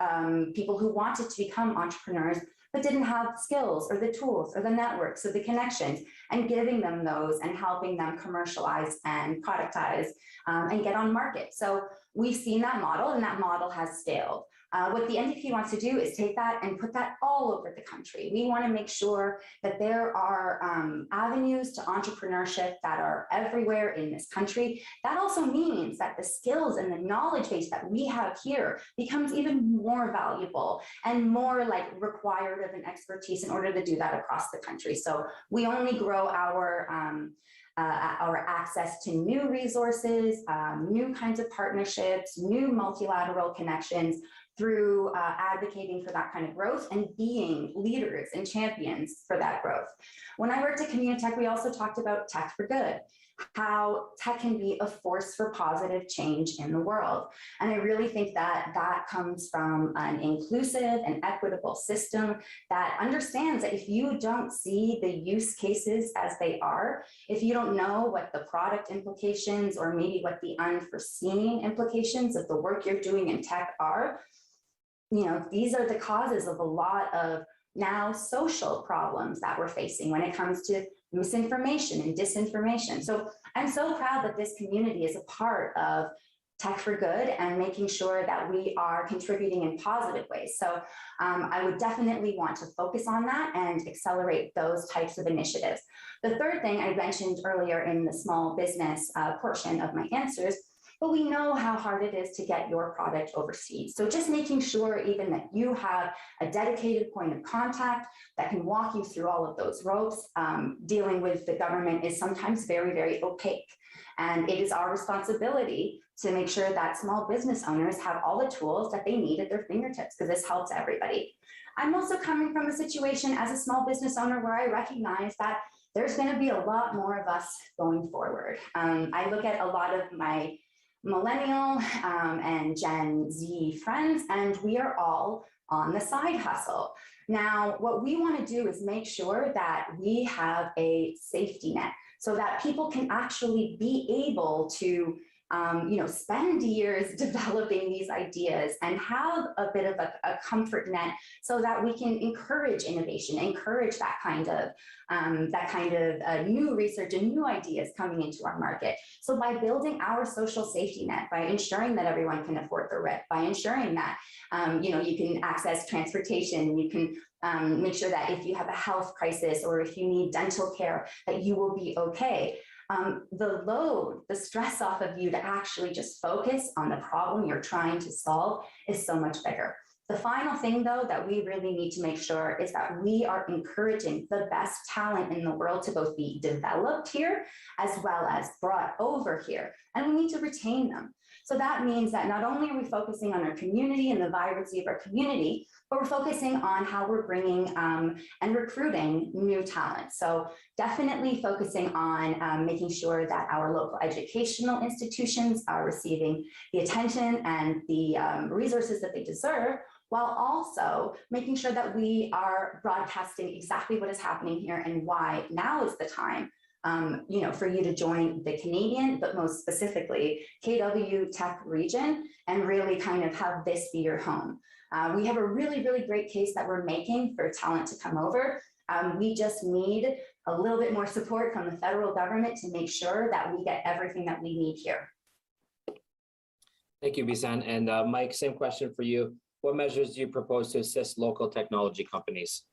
people who wanted to become entrepreneurs but didn't have skills or the tools or the networks or the connections, and giving them those and helping them commercialize and productize and get on market. So we've seen that model, and that model has scaled. What the NDP wants to do is take that and put that all over the country. We want to make sure that there are avenues to entrepreneurship that are everywhere in this country. That also means that the skills and the knowledge base that we have here becomes even more valuable and more like required of an expertise in order to do that across the country. So we only grow our access to new resources, new kinds of partnerships, new multilateral connections through advocating for that kind of growth and being leaders and champions for that growth. When I worked at Communitech, we also talked about tech for good, how tech can be a force for positive change in the world. And I really think that that comes from an inclusive and equitable system that understands that if you don't see the use cases as they are, if you don't know what the product implications or maybe what the unforeseen implications of the work you're doing in tech are, you know, these are the causes of a lot of now social problems that we're facing when it comes to misinformation and disinformation. So I'm so proud that this community is a part of Tech for Good and making sure that we are contributing in positive ways. So I would definitely want to focus on that and accelerate those types of initiatives. The third thing I mentioned earlier in the small business portion of my answers, but we know how hard it is to get your product overseas. So just making sure even that you have a dedicated point of contact that can walk you through all of those ropes. Dealing with the government is sometimes very, very opaque. And it is our responsibility to make sure that small business owners have all the tools that they need at their fingertips, because this helps everybody. I'm also coming from a situation as a small business owner where I recognize that there's going to be a lot more of us going forward. I look at a lot of my millennial and Gen Z friends, and we are all on the side hustle. Now, what we want to do is make sure that we have a safety net so that people can actually be able to spend years developing these ideas and have a bit of a comfort net so that we can encourage innovation, encourage that kind of new research and new ideas coming into our market. So by building our social safety net, by ensuring that everyone can afford the rent, by ensuring that you can access transportation, you can make sure that if you have a health crisis or if you need dental care, that you will be okay. The stress off of you to actually just focus on the problem you're trying to solve is so much bigger. The final thing, though, that we really need to make sure is that we are encouraging the best talent in the world to both be developed here as well as brought over here, and we need to retain them. So that means that not only are we focusing on our community and the vibrancy of our community, but we're focusing on how we're bringing and recruiting new talent. So definitely focusing on making sure that our local educational institutions are receiving the attention and the resources that they deserve, while also making sure that we are broadcasting exactly what is happening here and why now is the time for you to join the Canadian, but most specifically KW Tech region, and really kind of have this be your home. We have a really, really great case that we're making for talent to come over. We just need a little bit more support from the federal government to make sure that we get everything that we need here. Thank you, Bisan. And Mike, same question for you. What measures do you propose to assist local technology companies?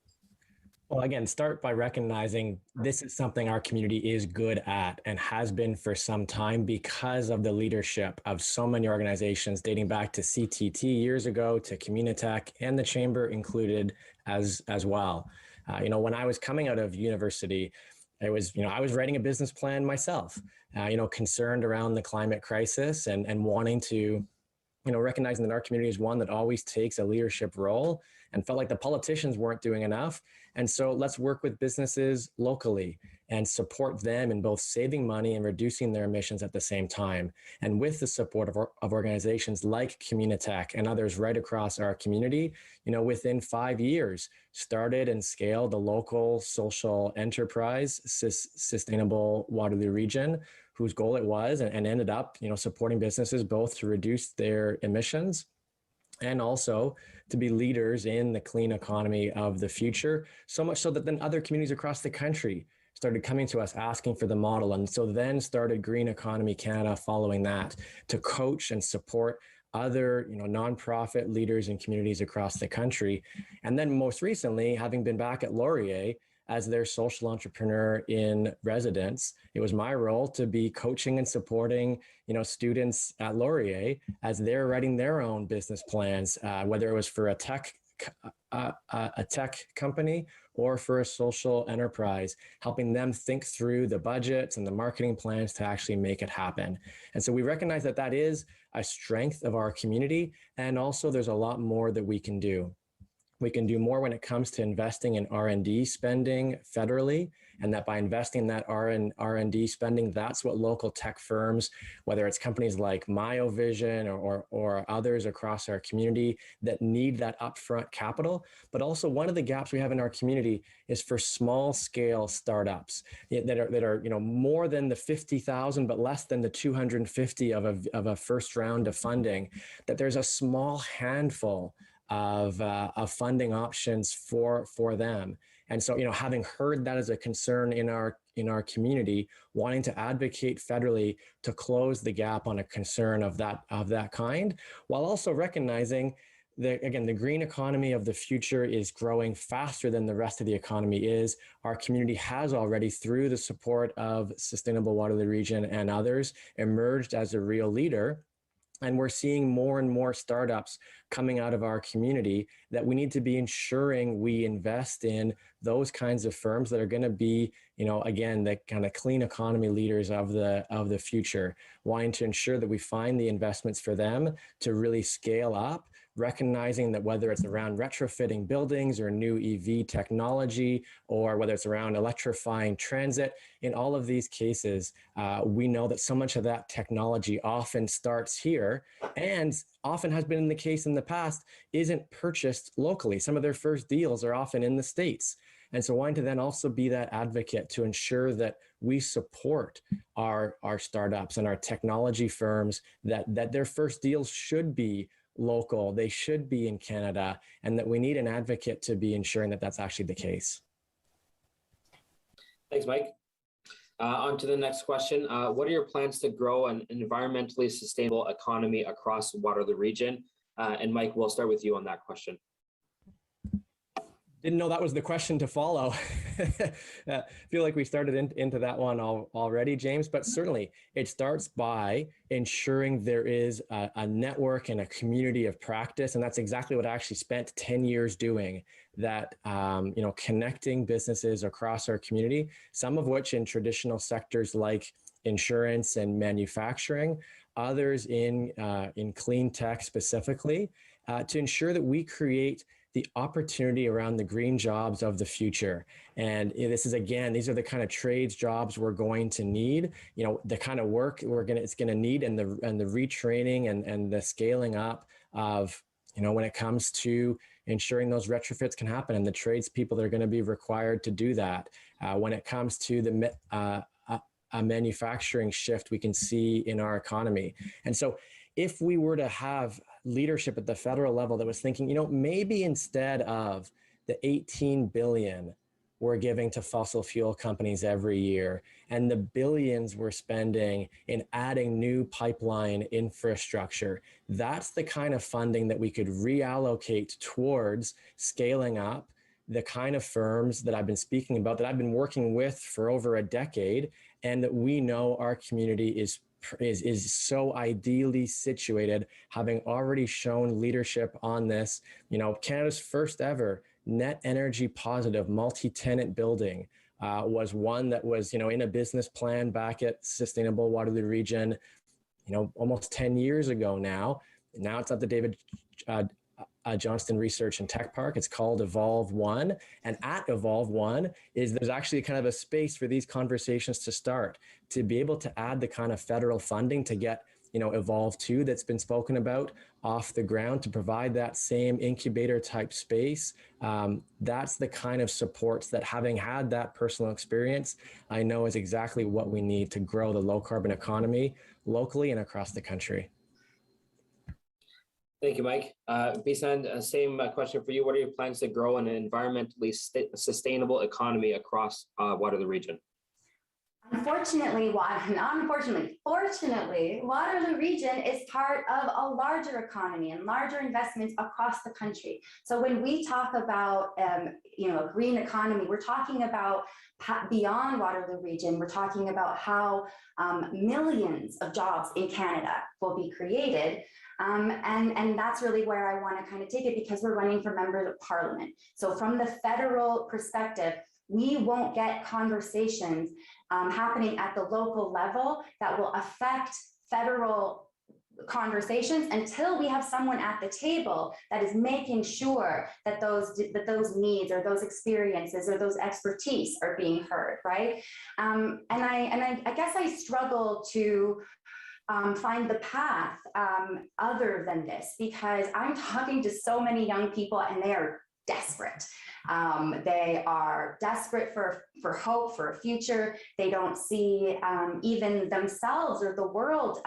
Well, again, start by recognizing this is something our community is good at and has been for some time because of the leadership of so many organizations dating back to CTT years ago, to Communitech, and the Chamber included as well. When I was coming out of university, I was writing a business plan myself, concerned around the climate crisis and wanting to, recognizing that our community is one that always takes a leadership role and felt like the politicians weren't doing enough. And so let's work with businesses locally and support them in both saving money and reducing their emissions at the same time. And with the support of organizations like Communitech and others right across our community, within 5 years, started and scaled the local social enterprise, Sustainable Waterloo Region, whose goal it was and ended up, supporting businesses both to reduce their emissions and also to be leaders in the clean economy of the future. So much so that then other communities across the country started coming to us asking for the model. And so then started Green Economy Canada following that to coach and support other nonprofit leaders and communities across the country. And then most recently, having been back at Laurier as their social entrepreneur in residence, it was my role to be coaching and supporting students at Laurier as they're writing their own business plans, whether it was for a tech company or for a social enterprise, helping them think through the budgets and the marketing plans to actually make it happen. And so we recognize that that is a strength of our community. And also there's a lot more that we can do. We can do more when it comes to investing in R&D spending federally, and that by investing in that R&D spending, that's what local tech firms, whether it's companies like MyoVision or others across our community that need that upfront capital. But also one of the gaps we have in our community is for small scale startups that are more than the 50,000 but less than the 250 of a first round of funding, that there's a small handful of funding options for them. And so, having heard that as a concern in our community, wanting to advocate federally to close the gap on a concern of that kind, while also recognizing that, again, the green economy of the future is growing faster than the rest of the economy is. Our community has already, through the support of Sustainable Waterloo Region and others, emerged as a real leader. And we're seeing more and more startups coming out of our community that we need to be ensuring we invest in those kinds of firms that are going to be, again, the kind of clean economy leaders of the future, wanting to ensure that we find the investments for them to really scale up, recognizing that whether it's around retrofitting buildings or new EV technology, or whether it's around electrifying transit, in all of these cases, we know that so much of that technology often starts here and often has been the case in the past, isn't purchased locally. Some of their first deals are often in the States. And so wanting to then also be that advocate to ensure that we support our startups and our technology firms, that their first deals should be local, they should be in Canada, and that we need an advocate to be ensuring that that's actually the case. Thanks, Mike. On to the next question. What are your plans to grow an environmentally sustainable economy across Waterloo Region? And Mike, we'll start with you on that question. Didn't know that was the question to follow. Feel like we started into that one already, James, but certainly it starts by ensuring there is a network and a community of practice. And that's exactly what I actually spent 10 years doing, that, connecting businesses across our community, some of which in traditional sectors like insurance and manufacturing, others in clean tech specifically, to ensure that we create the opportunity around the green jobs of the future. And this is, again, these are the kind of trades jobs we're going to need, the kind of work it's going to need, and the retraining and the scaling up of, when it comes to ensuring those retrofits can happen and the tradespeople that are going to be required to do that. When it comes to the a manufacturing shift we can see in our economy. And so if we were to have leadership at the federal level that was thinking, maybe instead of the 18 billion we're giving to fossil fuel companies every year and the billions we're spending in adding new pipeline infrastructure, that's the kind of funding that we could reallocate towards scaling up the kind of firms that I've been speaking about, that I've been working with for over a decade, and that we know our community is so ideally situated, having already shown leadership on this. Canada's first ever net energy positive multi-tenant building was one that was, in a business plan back at Sustainable Waterloo Region, almost 10 years ago now. Now it's at the David Johnston Research and Tech Park. It's called Evolve One. And at Evolve One there's actually kind of a space for these conversations to start, to be able to add the kind of federal funding to get, Evolve 2 that's been spoken about off the ground, to provide that same incubator type space. That's the kind of supports that, having had that personal experience, I know is exactly what we need to grow the low carbon economy locally and across the country. Thank you, Mike. Bisan, same question for you. What are your plans to grow an environmentally sustainable economy across Waterloo region? Unfortunately, not unfortunately, fortunately, Waterloo region is part of a larger economy and larger investments across the country. So when we talk about, a green economy, we're talking about beyond Waterloo region. We're talking about how millions of jobs in Canada will be created. And that's really where I want to kind of take it, because we're running for members of parliament. So from the federal perspective, we won't get conversations happening at the local level that will affect federal conversations until we have someone at the table that is making sure that those needs or those experiences or those expertise are being heard, right? And I guess I struggle to find the path other than this, because I'm talking to so many young people and they are desperate. They are desperate for hope, for a future. They don't see even themselves or the world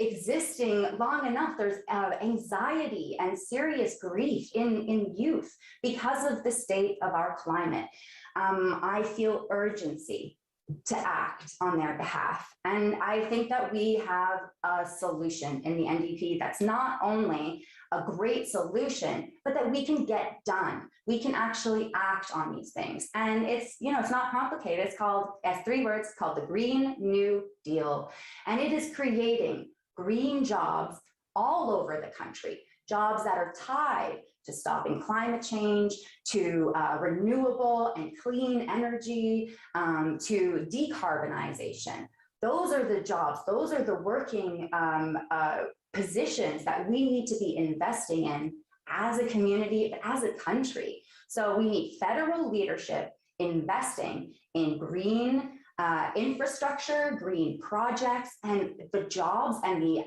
existing long enough. There's anxiety and serious grief in youth because of the state of our climate. I feel urgency to act on their behalf. And I think that we have a solution in the NDP that's not only a great solution, but that we can get done. We can actually act on these things. And it's not complicated. It's called, as 3 words, called the Green New Deal. And it is creating green jobs all over the country, jobs that are tied to stopping climate change, to renewable and clean energy, to decarbonization. Those are the jobs, those are the working positions that we need to be investing in as a community, as a country. So we need federal leadership investing in green infrastructure, green projects, and the jobs and the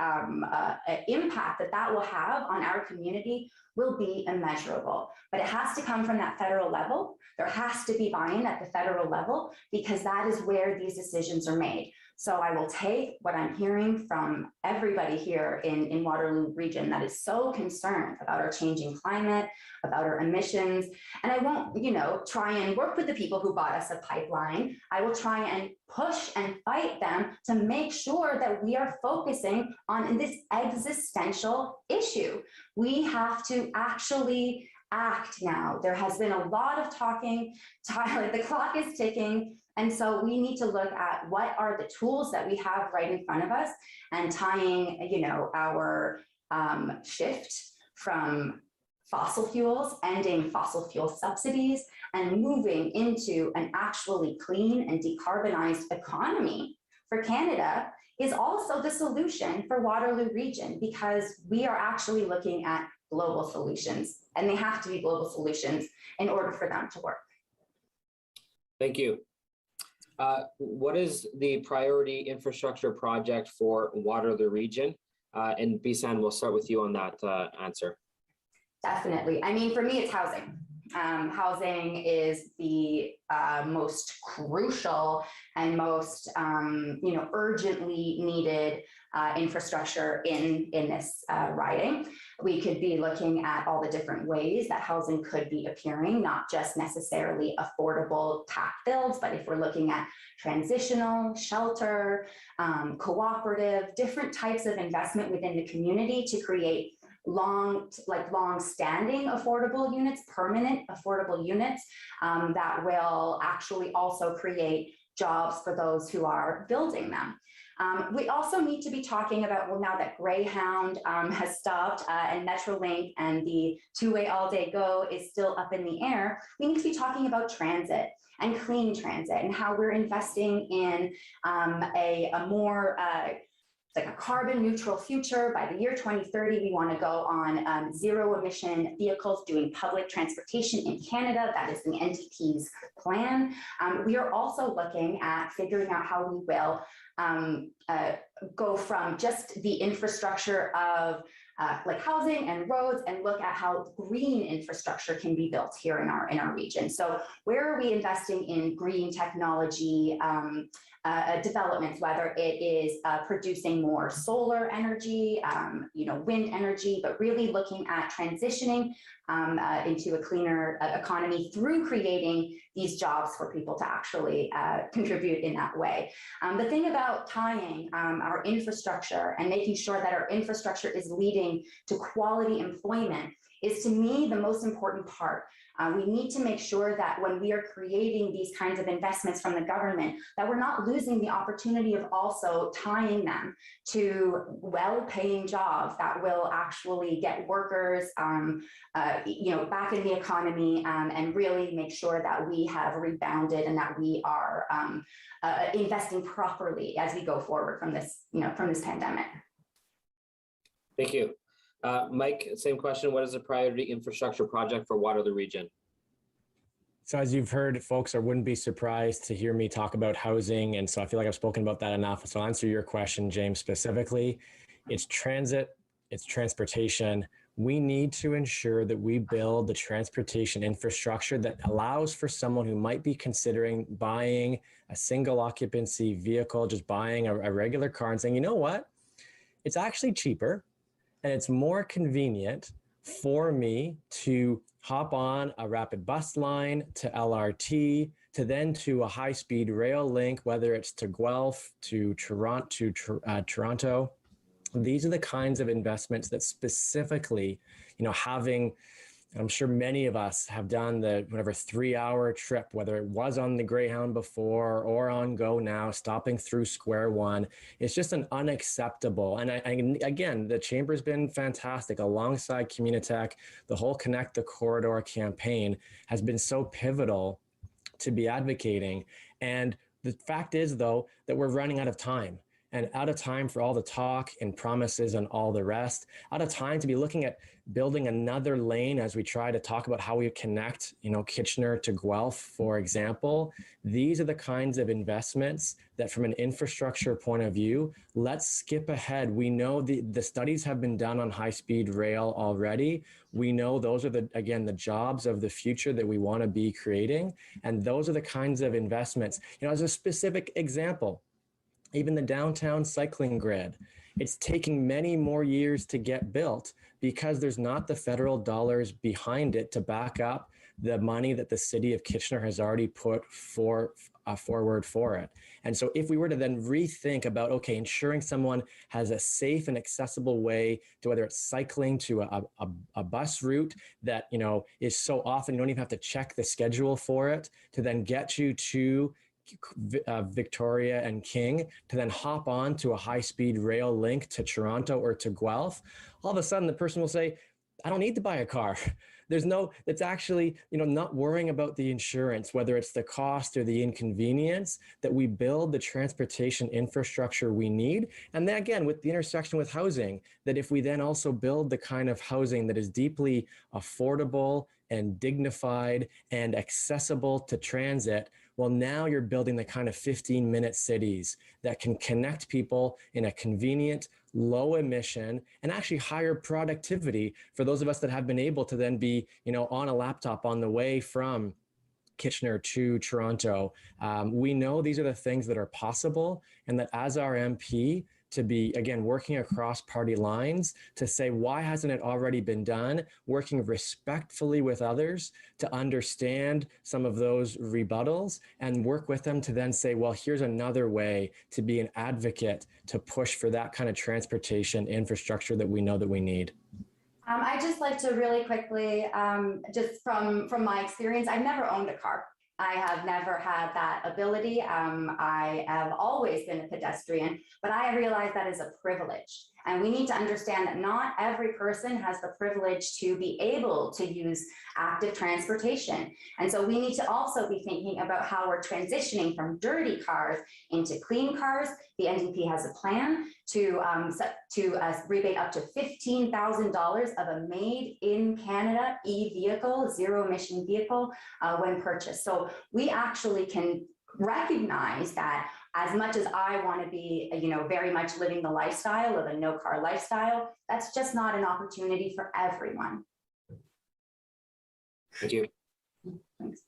impact that will have on our community will be immeasurable. But it has to come from that federal level. There has to be buy-in at the federal level, because that is where these decisions are made. So I will take what I'm hearing from everybody here in Waterloo region that is so concerned about our changing climate, about our emissions. And I won't, try and work with the people who bought us a pipeline. I will try and push and fight them to make sure that we are focusing on this existential issue. We have to actually act now. There has been a lot of talking, the clock is ticking. And so we need to look at what are the tools that we have right in front of us, and tying, our shift from fossil fuels, ending fossil fuel subsidies, and moving into an actually clean and decarbonized economy for Canada is also the solution for Waterloo region, because we are actually looking at global solutions, and they have to be global solutions in order for them to work. Thank you. What is the priority infrastructure project for Waterloo region? And Bisan, we'll start with you on that answer. Definitely. I mean, for me, it's housing. Housing is the most crucial and most, urgently needed infrastructure in this riding. We could be looking at all the different ways that housing could be appearing, not just necessarily affordable TAP builds, but if we're looking at transitional, shelter, cooperative, different types of investment within the community to create long-standing affordable units, permanent affordable units that will actually also create jobs for those who are building them. We also need to be talking about, well, now that Greyhound has stopped and Metrolink and the two-way all-day go is still up in the air, we need to be talking about transit and clean transit and how we're investing in a more like a carbon neutral future. By the year 2030, we want to go on zero emission vehicles doing public transportation in Canada. That is the NDP's plan. We are also looking at figuring out how we will go from just the infrastructure of like housing and roads, and look at how green infrastructure can be built here in our region. So where are we investing in green technology developments, whether it is producing more solar energy, wind energy, but really looking at transitioning into a cleaner economy through creating these jobs for people to actually contribute in that way. The thing about tying our infrastructure and making sure that our infrastructure is leading to quality employment is, to me, the most important part. We need to make sure that when we are creating these kinds of investments from the government, that we're not losing the opportunity of also tying them to well-paying jobs that will actually get workers, back in the economy, and really make sure that we have rebounded and that we are investing properly as we go forward from this pandemic. Thank you. Mike, same question. What is the priority infrastructure project for Waterloo region? So as you've heard, folks, I wouldn't be surprised to hear me talk about housing. And so I feel like I've spoken about that enough. So I'll answer your question, James, specifically. It's transit, it's transportation. We need to ensure that we build the transportation infrastructure that allows for someone who might be considering buying a single occupancy vehicle, just buying a regular car and saying, you know what, it's actually cheaper and it's more convenient for me to hop on a rapid bus line to LRT, to then to a high-speed rail link, whether it's to Guelph, to Toronto. These are the kinds of investments that specifically, having, I'm sure many of us have done the 3-hour trip, whether it was on the Greyhound before or on Go Now, stopping through Square One. It's just an unacceptable. And again, the Chamber's been fantastic alongside Communitech. The whole Connect the Corridor campaign has been so pivotal to be advocating. And the fact is, though, that we're running out of time. And out of time for all the talk and promises and all the rest, out of time to be looking at building another lane as we try to talk about how we connect, Kitchener to Guelph, for example. These are the kinds of investments that from an infrastructure point of view, let's skip ahead. We know the studies have been done on high-speed rail already. We know those are the jobs of the future that we want to be creating. And those are the kinds of investments, as a specific example, even the downtown cycling grid, it's taking many more years to get built because there's not the federal dollars behind it to back up the money that the city of Kitchener has already put forward for it. And so if we were to then rethink about, okay, ensuring someone has a safe and accessible way to, whether it's cycling to a bus route that, is so often you don't even have to check the schedule for it, to then get you to Victoria and King, to then hop on to a high-speed rail link to Toronto or to Guelph, all of a sudden the person will say, I don't need to buy a car. It's actually, not worrying about the insurance, whether it's the cost or the inconvenience, that we build the transportation infrastructure we need. And then again, with the intersection with housing, that if we then also build the kind of housing that is deeply affordable and dignified and accessible to transit, well, now you're building the kind of 15-minute cities that can connect people in a convenient, low emission, and actually higher productivity for those of us that have been able to then be, on a laptop on the way from Kitchener to Toronto. We know these are the things that are possible, and that as our MP, to be, again, working across party lines to say, why hasn't it already been done? Working respectfully with others to understand some of those rebuttals and work with them to then say, well, here's another way to be an advocate to push for that kind of transportation infrastructure that we know that we need. I'd just like to really quickly, just from my experience, I've never owned a car. I have never had that ability. I have always been a pedestrian, but I realize that is a privilege. And we need to understand that not every person has the privilege to be able to use active transportation. And so we need to also be thinking about how we're transitioning from dirty cars into clean cars. The NDP has a plan to rebate up to $15,000 of a made in Canada e-vehicle, zero emission vehicle when purchased. So we actually can recognize that as much as I want to be, very much living the lifestyle of a no car lifestyle, that's just not an opportunity for everyone. Thank you. Thanks.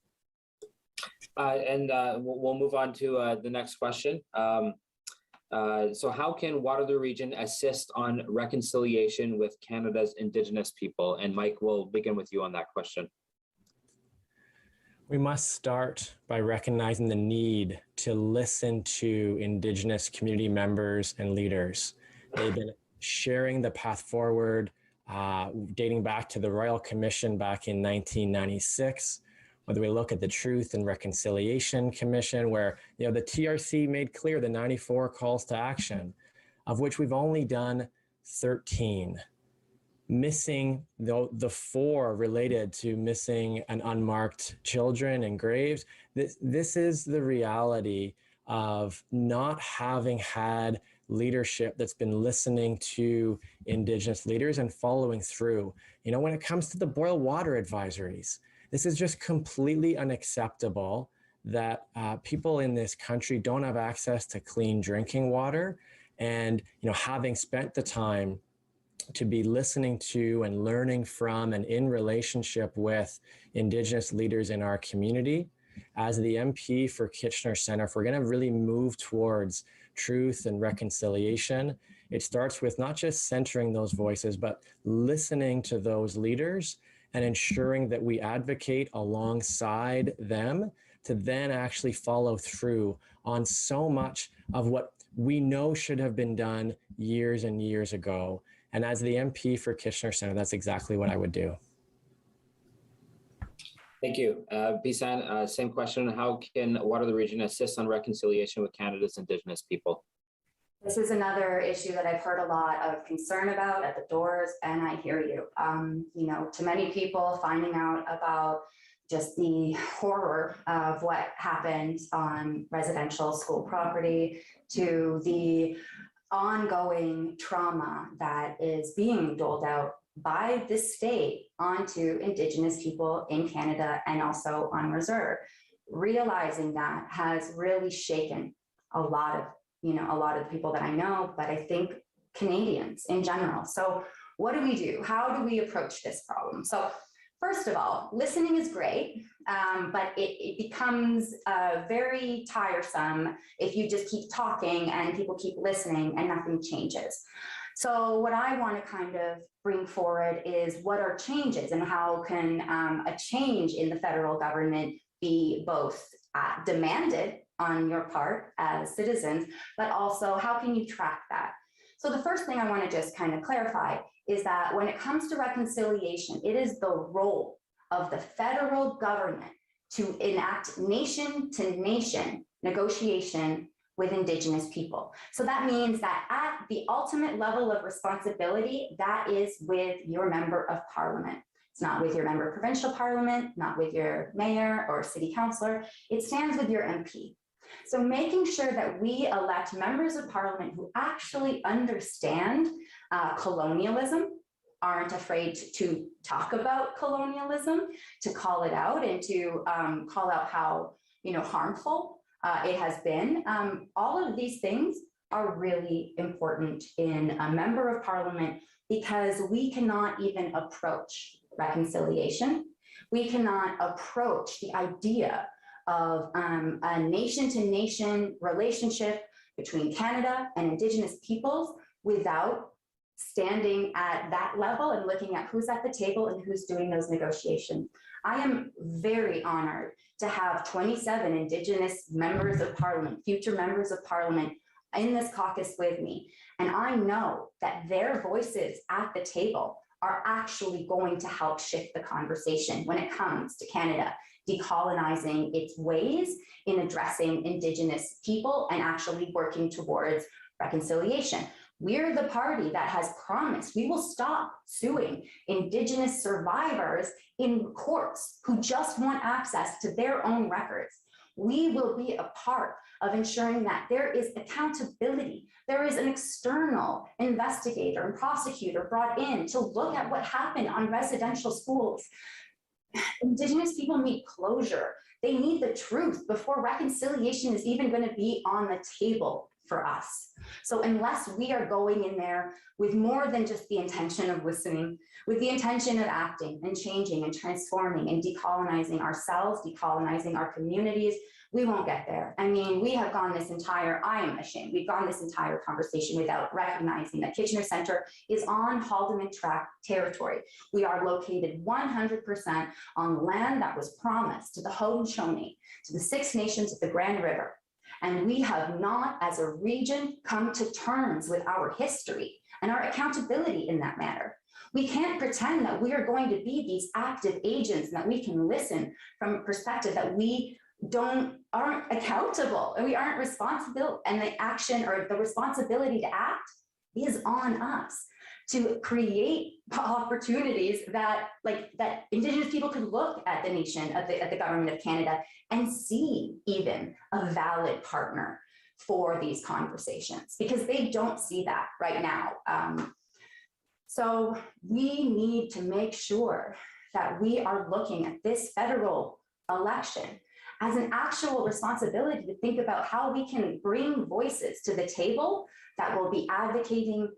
We'll move on to the next question. So how can Waterloo Region assist on reconciliation with Canada's Indigenous people? And Mike, we'll begin with you on that question. We must start by recognizing the need to listen to Indigenous community members and leaders. They've been sharing the path forward, dating back to the Royal Commission back in 1996. Whether we look at the Truth and Reconciliation Commission, where the TRC made clear the 94 calls to action, of which we've only done 13. Missing the 4 related to missing and unmarked children and graves. This is the reality of not having had leadership that's been listening to Indigenous leaders and following through. When it comes to the boil water advisories, this is just completely unacceptable that people in this country don't have access to clean drinking water. And, having spent the time to be listening to and learning from and in relationship with Indigenous leaders in our community, as the MP for Kitchener Centre, if we're going to really move towards truth and reconciliation, it starts with not just centering those voices, but listening to those leaders and ensuring that we advocate alongside them to then actually follow through on so much of what we know should have been done years and years ago. And as the MP for Kitchener Centre, that's exactly what I would do. Thank you. Bisan, same question. How can Waterloo Region assist on reconciliation with Canada's Indigenous people? This is another issue that I've heard a lot of concern about at the doors, and I hear you. To many people, finding out about just the horror of what happened on residential school property, to the ongoing trauma that is being doled out by this state onto Indigenous people in Canada and also on reserve. Realizing that has really shaken a lot of the people that I know, but I think Canadians in general. So what do? How do we approach this problem? So first of all, listening is great, but it becomes very tiresome if you just keep talking and people keep listening and nothing changes. So what I want to kind of bring forward is what are changes and how can a change in the federal government be both demanded on your part as citizens, but also how can you track that? So the first thing I want to just kind of clarify is that when it comes to reconciliation, it is the role of the federal government to enact nation-to-nation negotiation with Indigenous people. So that means that at the ultimate level of responsibility, that is with your member of parliament. It's not with your member of provincial parliament, not with your mayor or city councillor. It stands with your MP. So making sure that we elect members of parliament who actually understand colonialism, aren't afraid to talk about colonialism, to call it out and to call out how harmful it has been. All of these things are really important in a member of parliament because we cannot even approach reconciliation. We cannot approach the idea of a nation-to-nation relationship between Canada and Indigenous peoples without standing at that level and looking at who's at the table and who's doing those negotiations. I am very honored to have 27 Indigenous members of parliament, future members of parliament in this caucus with me. And I know that their voices at the table are actually going to help shift the conversation when it comes to Canada decolonizing its ways in addressing Indigenous people and actually working towards reconciliation. We're the party that has promised we will stop suing Indigenous survivors in courts who just want access to their own records. We will be a part of ensuring that there is accountability. There is an external investigator and prosecutor brought in to look at what happened on residential schools. Indigenous people need closure. They need the truth before reconciliation is even going to be on the table. for us. So unless we are going in there with more than just the intention of listening, with the intention of acting and changing and transforming and decolonizing ourselves, decolonizing our communities, we won't get there. I mean, we have gone this entire, I am ashamed, we've gone this entire conversation without recognizing that Kitchener Centre is on Haldeman Tract territory. We are located 100% on land that was promised to the Haudenosaunee, to the Six Nations of the Grand River. And we have not, as a region, come to terms with our history and our accountability in that matter. We can't pretend that we are going to be these active agents and that we can listen from a perspective that we aren't accountable and we aren't responsible, and the action or the responsibility to act is on us to create opportunities that Indigenous people could look at the nation, at the government of Canada, and see even a valid partner for these conversations, because they don't see that right now. So we need to make sure that we are looking at this federal election as an actual responsibility to think about how we can bring voices to the table that will be advocating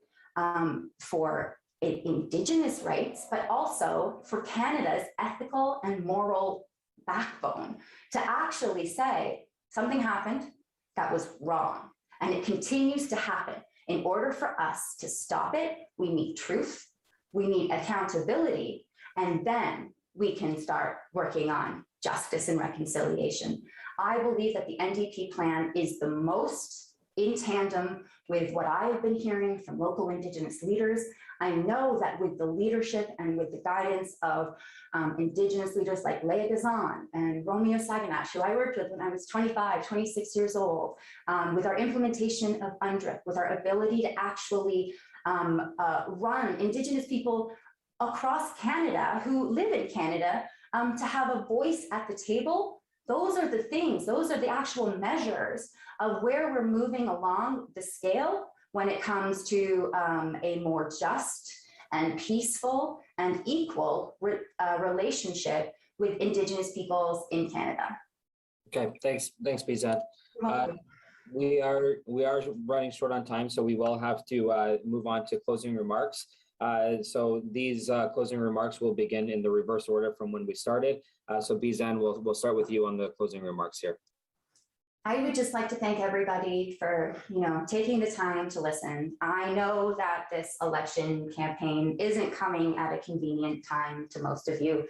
for Indigenous rights, but also for Canada's ethical and moral backbone, to actually say something happened that was wrong and it continues to happen. In order for us to stop it, we need truth, we need accountability, and then we can start working on justice and reconciliation. I believe that the NDP plan is the most in tandem with what I have been hearing from local Indigenous leaders. I know that with the leadership and with the guidance of Indigenous leaders like Leah Gazan and Romeo Saganash, who I worked with when I was 25, 26 years old, with our implementation of UNDRIP, with our ability to actually run Indigenous people across Canada who live in Canada to have a voice at the table. Those are the things, those are the actual measures of where we're moving along the scale when it comes to a more just and peaceful and equal relationship with Indigenous peoples in Canada. Okay, thanks, Bizan. We are running short on time, so we will have to move on to closing remarks. So these closing remarks will begin in the reverse order from when we started. So Bizan, we'll start with you on the closing remarks here. I would just like to thank everybody for, taking the time to listen. I know that this election campaign isn't coming at a convenient time to most of you.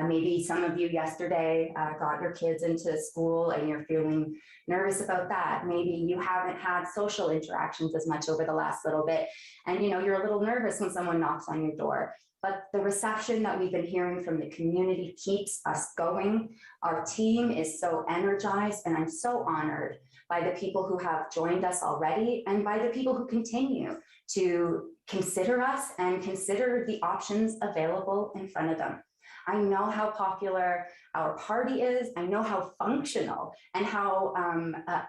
Maybe some of you yesterday got your kids into school and you're feeling nervous about that. Maybe you haven't had social interactions as much over the last little bit, and you're a little nervous when someone knocks on your door. But the reception that we've been hearing from the community keeps us going. Our team is so energized, and I'm so honored by the people who have joined us already and by the people who continue to consider us and consider the options available in front of them. I know how popular our party is. I know how functional and how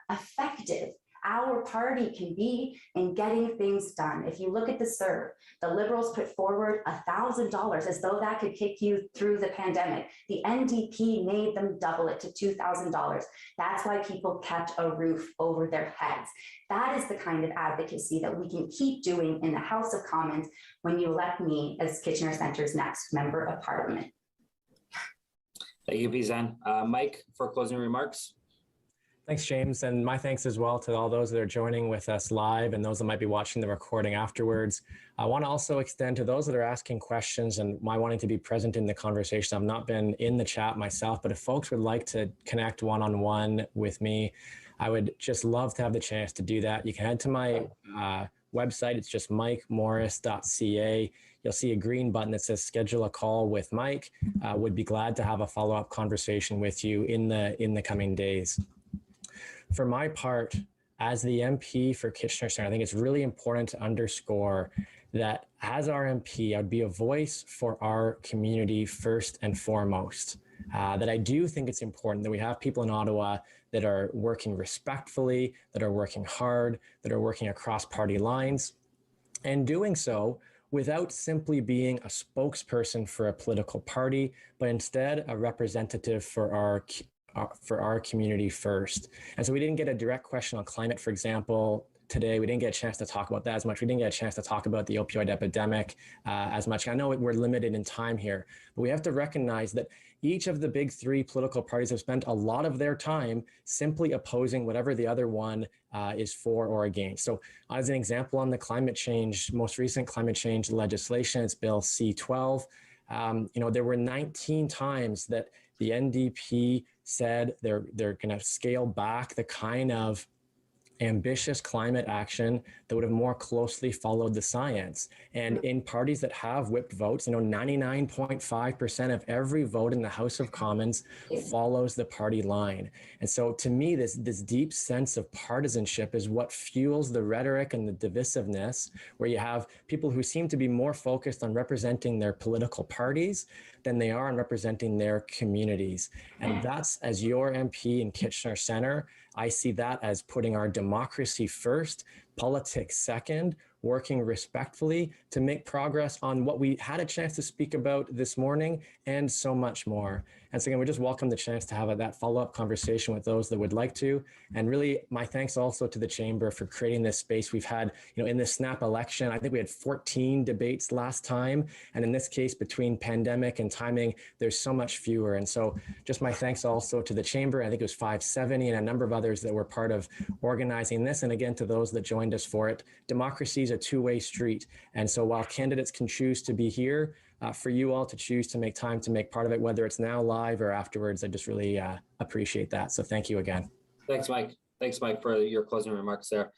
effective our party can be in getting things done. If you look at the CERB, the Liberals put forward $1,000 as though that could kick you through the pandemic. The NDP made them double it to $2,000. That's why people kept a roof over their heads. That is the kind of advocacy that we can keep doing in the House of Commons when you elect me as Kitchener Centre's next Member of Parliament. Thank you, Bizan. Mike, for closing remarks. Thanks, James. And my thanks as well to all those that are joining with us live and those that might be watching the recording afterwards. I want to also extend to those that are asking questions and my wanting to be present in the conversation. I've not been in the chat myself, but if folks would like to connect one-on-one with me, I would just love to have the chance to do that. You can head to my website. It's just mikemorris.ca. You'll see a green button that says schedule a call with Mike. Would be glad to have a follow-up conversation with you in the coming days. For my part, as the MP for Kitchener Centre, I think it's really important to underscore that as our MP, I'd be a voice for our community first and foremost. That I do think it's important that we have people in Ottawa that are working respectfully, that are working hard, that are working across party lines, and doing so without simply being a spokesperson for a political party, but instead a representative for for our community first. And so we didn't get a direct question on climate, for example. Today, we didn't get a chance to talk about that as much. We didn't get a chance to talk about the opioid epidemic as much. I know we're limited in time here, but we have to recognize that each of the big three political parties have spent a lot of their time simply opposing whatever the other one is for or against. So as an example on the climate change, most recent climate change legislation, it's Bill C-12. There were 19 times that the NDP said they're going to scale back the kind of ambitious climate action that would have more closely followed the science. And in parties that have whipped votes, 99.5% of every vote in the House of Commons follows the party line. And so to me, this deep sense of partisanship is what fuels the rhetoric and the divisiveness, where you have people who seem to be more focused on representing their political parties than they are on representing their communities. And that's, as your MP in Kitchener Centre, I see that as putting our democracy first, politics second, working respectfully to make progress on what we had a chance to speak about this morning and so much more. And so again, we just welcome the chance to have that follow-up conversation with those that would like to. And really, my thanks also to the Chamber for creating this space. We've had, in the snap election, I think we had 14 debates last time. And in this case, between pandemic and timing, there's so much fewer. And so just my thanks also to the Chamber. I think it was 570 and a number of others that were part of organizing this. And again, to those that joined us for it, democracy is a two-way street. And so while candidates can choose to be here, for you all to choose to make time to make part of it, whether it's now live or afterwards, I just really appreciate that. So thank you again. Thanks, Mike. Thanks, Mike, for your closing remarks there.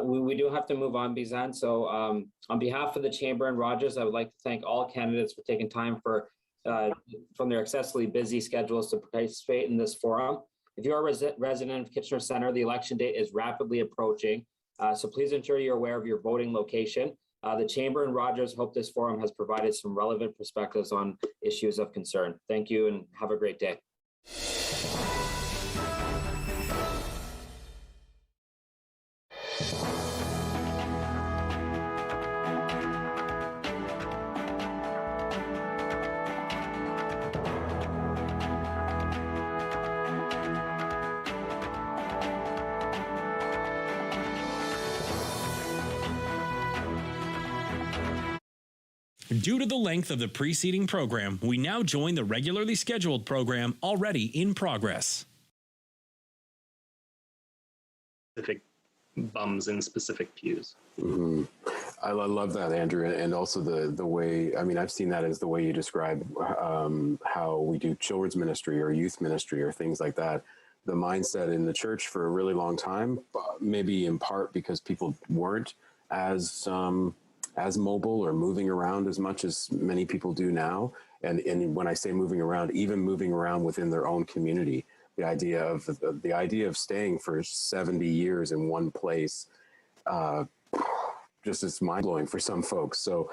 We do have to move on, Bizan. So on behalf of the Chamber and Rogers, I would like to thank all candidates for taking time from their excessively busy schedules to participate in this forum. If you are a resident of Kitchener Centre, the election date is rapidly approaching. So please ensure you're aware of your voting location. The Chamber and Rogers hope this forum has provided some relevant perspectives on issues of concern. Thank you and have a great day. Due to the length of the preceding program, we now join the regularly scheduled program already in progress. Specific bums in specific pews. Mm-hmm. I love that, Andrew, and also the way, I've seen that as the way you describe how we do children's ministry or youth ministry or things like that. The mindset in the church for a really long time, maybe in part because people weren't as mobile or moving around as much as many people do now. And when I say moving around, even moving around within their own community, the idea of staying for 70 years in one place, just it's mind blowing for some folks. So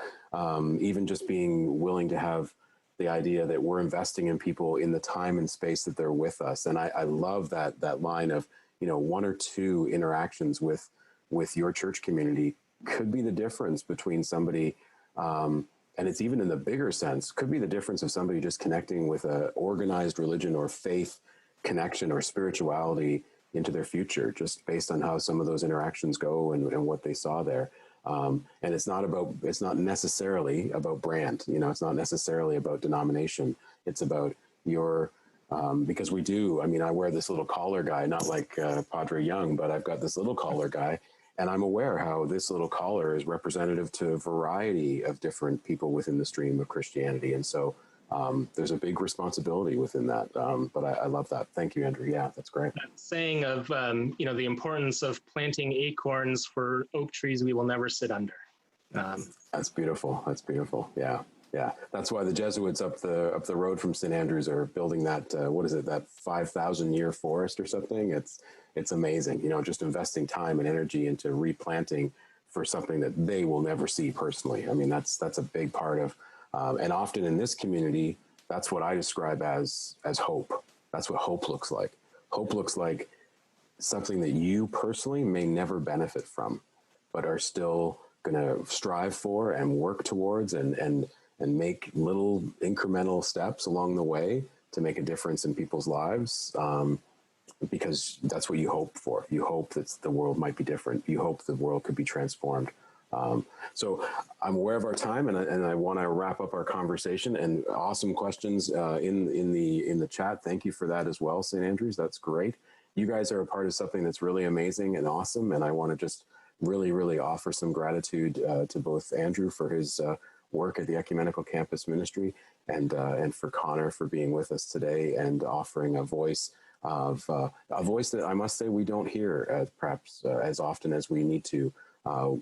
even just being willing to have the idea that we're investing in people in the time and space that they're with us. And I love that line of, one or two interactions with your church community could be the difference between somebody, and it's even in the bigger sense, could be the difference of somebody just connecting with a organized religion or faith connection or spirituality into their future, just based on how some of those interactions go and what they saw there. And it's not necessarily about brand, it's not necessarily about denomination. It's about your, because we do, I wear this little collar guy, not like Padre Young, but I've got this little collar guy. And I'm aware how this little collar is representative to a variety of different people within the stream of Christianity. And so there's a big responsibility within that. But I love that. Thank you, Andrew. Yeah, that's great. That saying of, the importance of planting acorns for oak trees we will never sit under. That's beautiful. That's beautiful. Yeah. Yeah. That's why the Jesuits up the road from St. Andrews are building that, that 5,000 year forest or something. It's amazing, just investing time and energy into replanting for something that they will never see personally. That's a big part of, and often in this community, that's what I describe as hope. That's what hope looks like. Hope looks like something that you personally may never benefit from, but are still going to strive for and work towards and make little incremental steps along the way to make a difference in people's lives, because that's what you hope for. You hope that the world might be different. You hope the world could be transformed. So I'm aware of our time, and I want to wrap up our conversation. And awesome questions in the chat. Thank you for that as well, St. Andrews. That's great. You guys are a part of something that's really amazing and awesome. And I want to just really offer some gratitude to both Andrew for his work at the Ecumenical Campus Ministry, and for Connor for being with us today and offering a voice that I must say we don't hear perhaps as often as we need to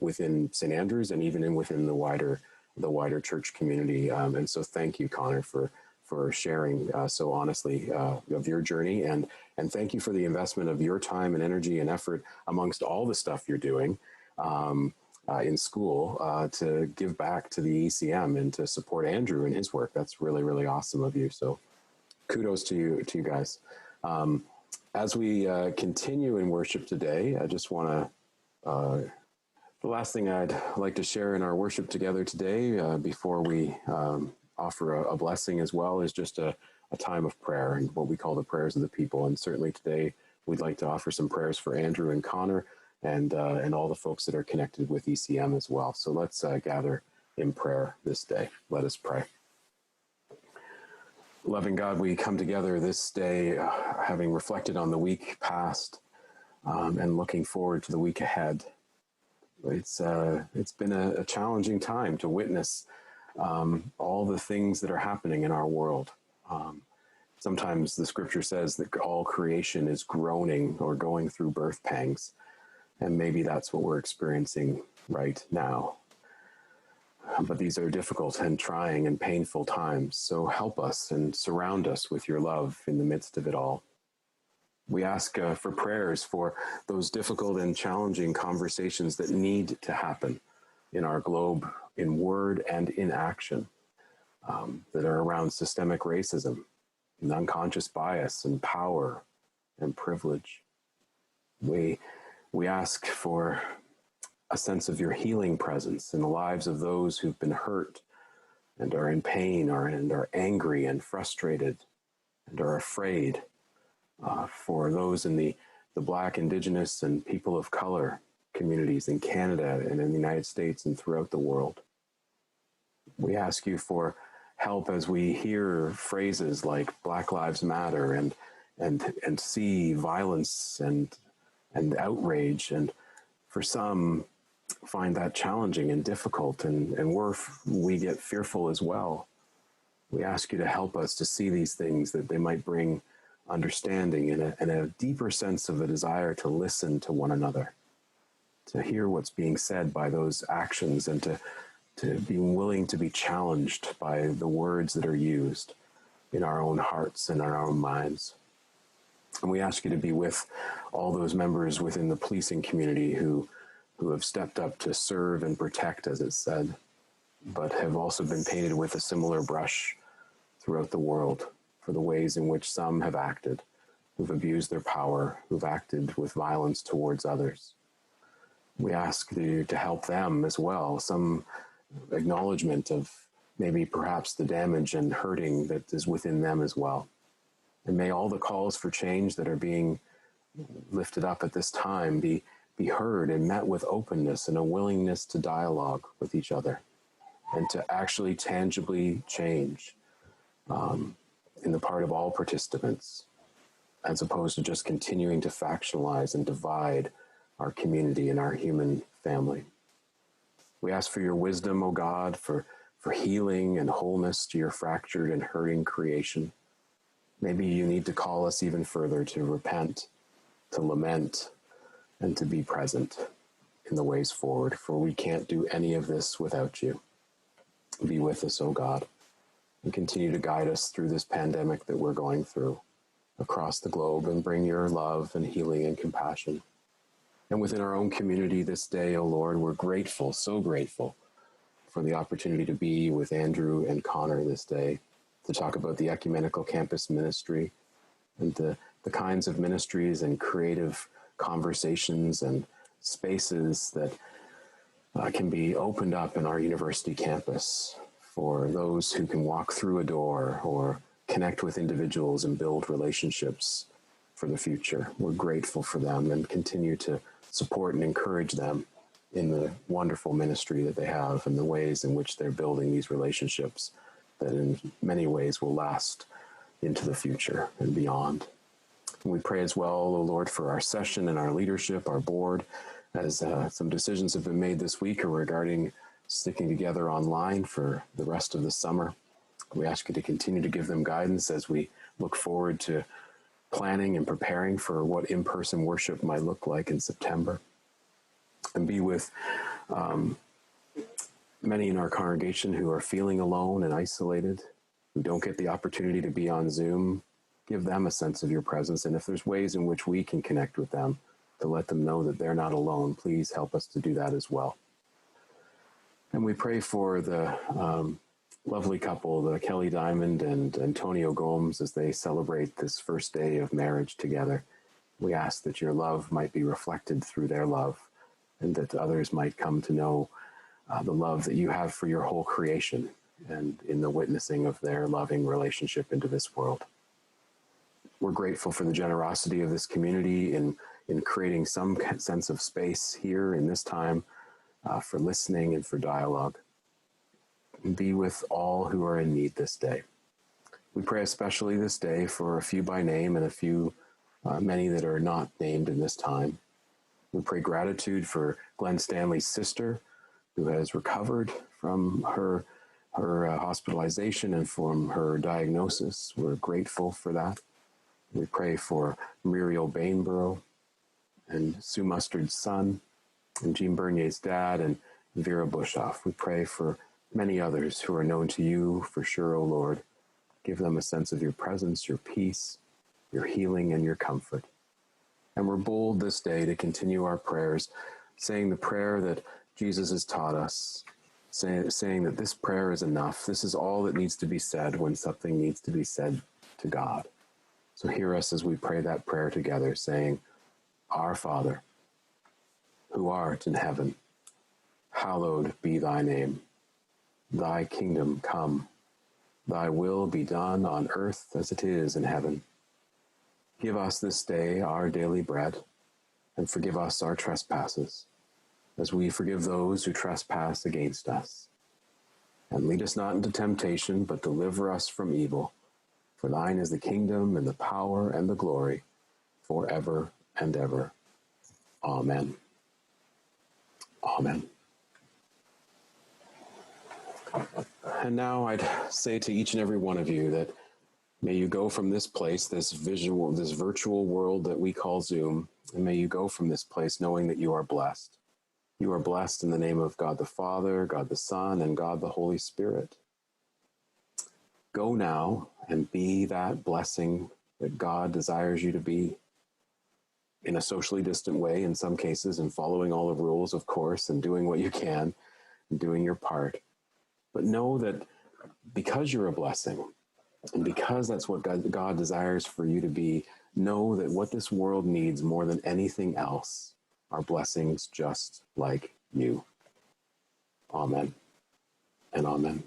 within St. Andrews and even within the wider church community. And so thank you, Connor, for sharing so honestly of your journey, and thank you for the investment of your time and energy and effort amongst all the stuff you're doing in school to give back to the ECM and to support Andrew in his work. That's really awesome of you. So kudos to you guys. As we continue in worship today, I just want to, the last thing I'd like to share in our worship together today, before we offer a blessing as well, is just a time of prayer and what we call the prayers of the people. And certainly today, we'd like to offer some prayers for Andrew and Connor and all the folks that are connected with ECM as well. So let's gather in prayer this day. Let us pray. Loving God, we come together this day having reflected on the week past and looking forward to the week ahead. It's been a challenging time to witness all the things that are happening in our world. Sometimes the scripture says that all creation is groaning or going through birth pangs, and maybe that's what we're experiencing right now. But these are difficult and trying and painful times, so help us and surround us with your love in the midst of it all. We ask for prayers for those difficult and challenging conversations that need to happen in our globe, in word and in action, that are around systemic racism and unconscious bias and power and privilege. We ask for a sense of your healing presence in the lives of those who've been hurt and are in pain and are angry and frustrated and are afraid, for those in the Black, Indigenous, and people of color communities in Canada and in the United States and throughout the world. We ask you for help as we hear phrases like Black Lives Matter and see violence and outrage, and for some find that challenging and difficult, and we get fearful as well. We ask you to help us to see these things, that they might bring understanding and a deeper sense of a desire to listen to one another, to hear what's being said by those actions, and to be willing to be challenged by the words that are used in our own hearts and our own minds. And we ask you to be with all those members within the policing community who have stepped up to serve and protect, as it's said, but have also been painted with a similar brush throughout the world for the ways in which some have acted, who've abused their power, who've acted with violence towards others. We ask you to help them as well, some acknowledgement of maybe perhaps the damage and hurting that is within them as well. And may all the calls for change that are being lifted up at this time be heard and met with openness and a willingness to dialogue with each other and to actually tangibly change in the part of all participants, as opposed to just continuing to factionalize and divide our community and our human family. We ask for your wisdom, O God, for healing and wholeness to your fractured and hurting creation. Maybe you need to call us even further to repent, to lament, and to be present in the ways forward, for we can't do any of this without you. Be with us, O God, and continue to guide us through this pandemic that we're going through across the globe, and bring your love and healing and compassion. And within our own community this day, O Lord, we're grateful, so grateful for the opportunity to be with Andrew and Connor this day, to talk about the Ecumenical Campus Ministry and the kinds of ministries and creative conversations and spaces that can be opened up in our university campus for those who can walk through a door or connect with individuals and build relationships for the future. We're grateful for them and continue to support and encourage them in the wonderful ministry that they have and the ways in which they're building these relationships that in many ways will last into the future and beyond. And we pray as well, O Lord, for our session and our leadership, our board, as some decisions have been made this week regarding sticking together online for the rest of the summer. We ask you to continue to give them guidance as we look forward to planning and preparing for what in-person worship might look like in September. And be with many in our congregation who are feeling alone and isolated, who don't get the opportunity to be on Zoom. Give them a sense of your presence. And if there's ways in which we can connect with them to let them know that they're not alone, please help us to do that as well. And we pray for the lovely couple, the Kelly Diamond and Antonio Gomes, as they celebrate this first day of marriage together. We ask that your love might be reflected through their love, and that others might come to know the love that you have for your whole creation, and in the witnessing of their loving relationship into this world. We're grateful for the generosity of this community in creating some sense of space here in this time for listening and for dialogue. And be with all who are in need this day. We pray especially this day for a few by name and a few, many that are not named in this time. We pray gratitude for Glenn Stanley's sister, who has recovered from her hospitalization and from her diagnosis. We're grateful for that. We pray for Muriel Bainborough and Sue Mustard's son and Jean Bernier's dad and Vera Bushoff. We pray for many others who are known to you for sure, O Lord. Give them a sense of your presence, your peace, your healing, and your comfort. And we're bold this day to continue our prayers, saying the prayer that Jesus has taught us, saying that this prayer is enough. This is all that needs to be said when something needs to be said to God. So hear us as we pray that prayer together, saying, Our Father, who art in heaven, hallowed be thy name. Thy kingdom come, thy will be done on earth as it is in heaven. Give us this day our daily bread, and forgive us our trespasses, as we forgive those who trespass against us. And lead us not into temptation, but deliver us from evil. For thine is the kingdom and the power and the glory, forever and ever. Amen. Amen. And now I'd say to each and every one of you that may you go from this place, this virtual world that we call Zoom, and may you go from this place knowing that you are blessed. You are blessed in the name of God the Father, God the Son, and God the Holy Spirit. Go now and be that blessing that God desires you to be, in a socially distant way in some cases, and following all the rules, of course, and doing what you can and doing your part. But know that because you're a blessing, and because that's what God desires for you to be, know that what this world needs more than anything else are blessings just like you. Amen and amen.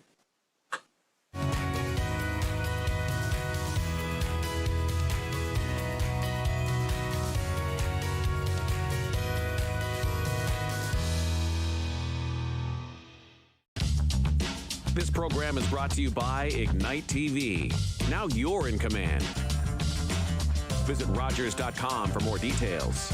This program is brought to you by Ignite TV. Now you're in command. Visit Rogers.com for more details.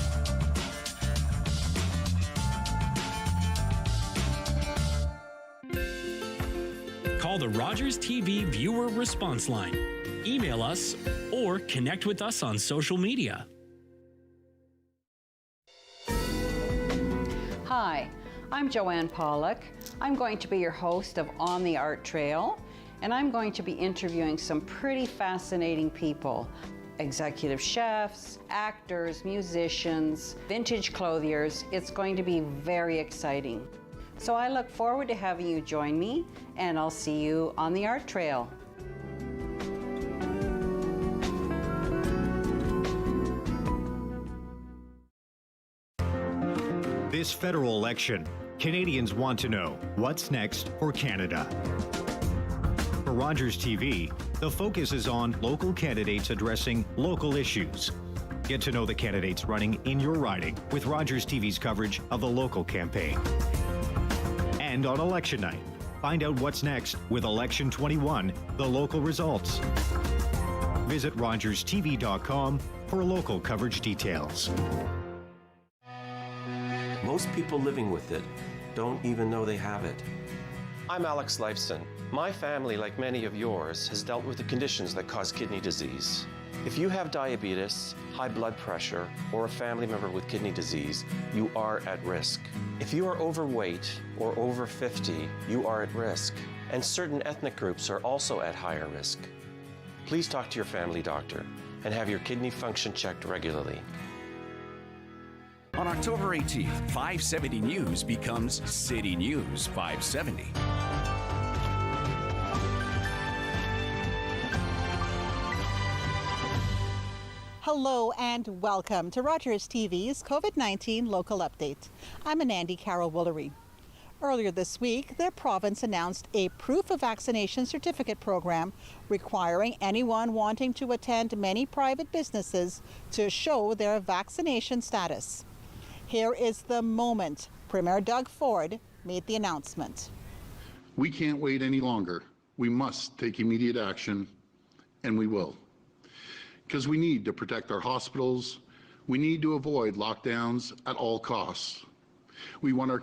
Call the Rogers TV viewer response line. Email us or connect with us on social media. Hi, I'm Joanne Pollock. I'm going to be your host of On the Art Trail, and I'm going to be interviewing some pretty fascinating people. Executive chefs, actors, musicians, vintage clothiers. It's going to be very exciting. So I look forward to having you join me, and I'll see you on the Art Trail. This federal election, Canadians want to know what's next for Canada. For Rogers TV, the focus is on local candidates addressing local issues. Get to know the candidates running in your riding with Rogers TV's coverage of the local campaign. And on election night, find out what's next with Election 21, the local results. Visit rogerstv.com for local coverage details. Most people living with it don't even know they have it. I'm Alex Lifeson. My family, like many of yours, has dealt with the conditions that cause kidney disease. If you have diabetes, high blood pressure, or a family member with kidney disease, you are at risk. If you are overweight or over 50, you are at risk. And certain ethnic groups are also at higher risk. Please talk to your family doctor and have your kidney function checked regularly. On October 18th, 570 News becomes City News 570. Hello and welcome to Rogers TV's COVID-19 Local Update. I'm Anandi Carol Woolery. Earlier this week, the province announced a proof of vaccination certificate program requiring anyone wanting to attend many private businesses to show their vaccination status. Here is the moment Premier Doug Ford made the announcement. We can't wait any longer. We must take immediate action, and we will. Because we need to protect our hospitals. We need to avoid lockdowns at all costs. We want our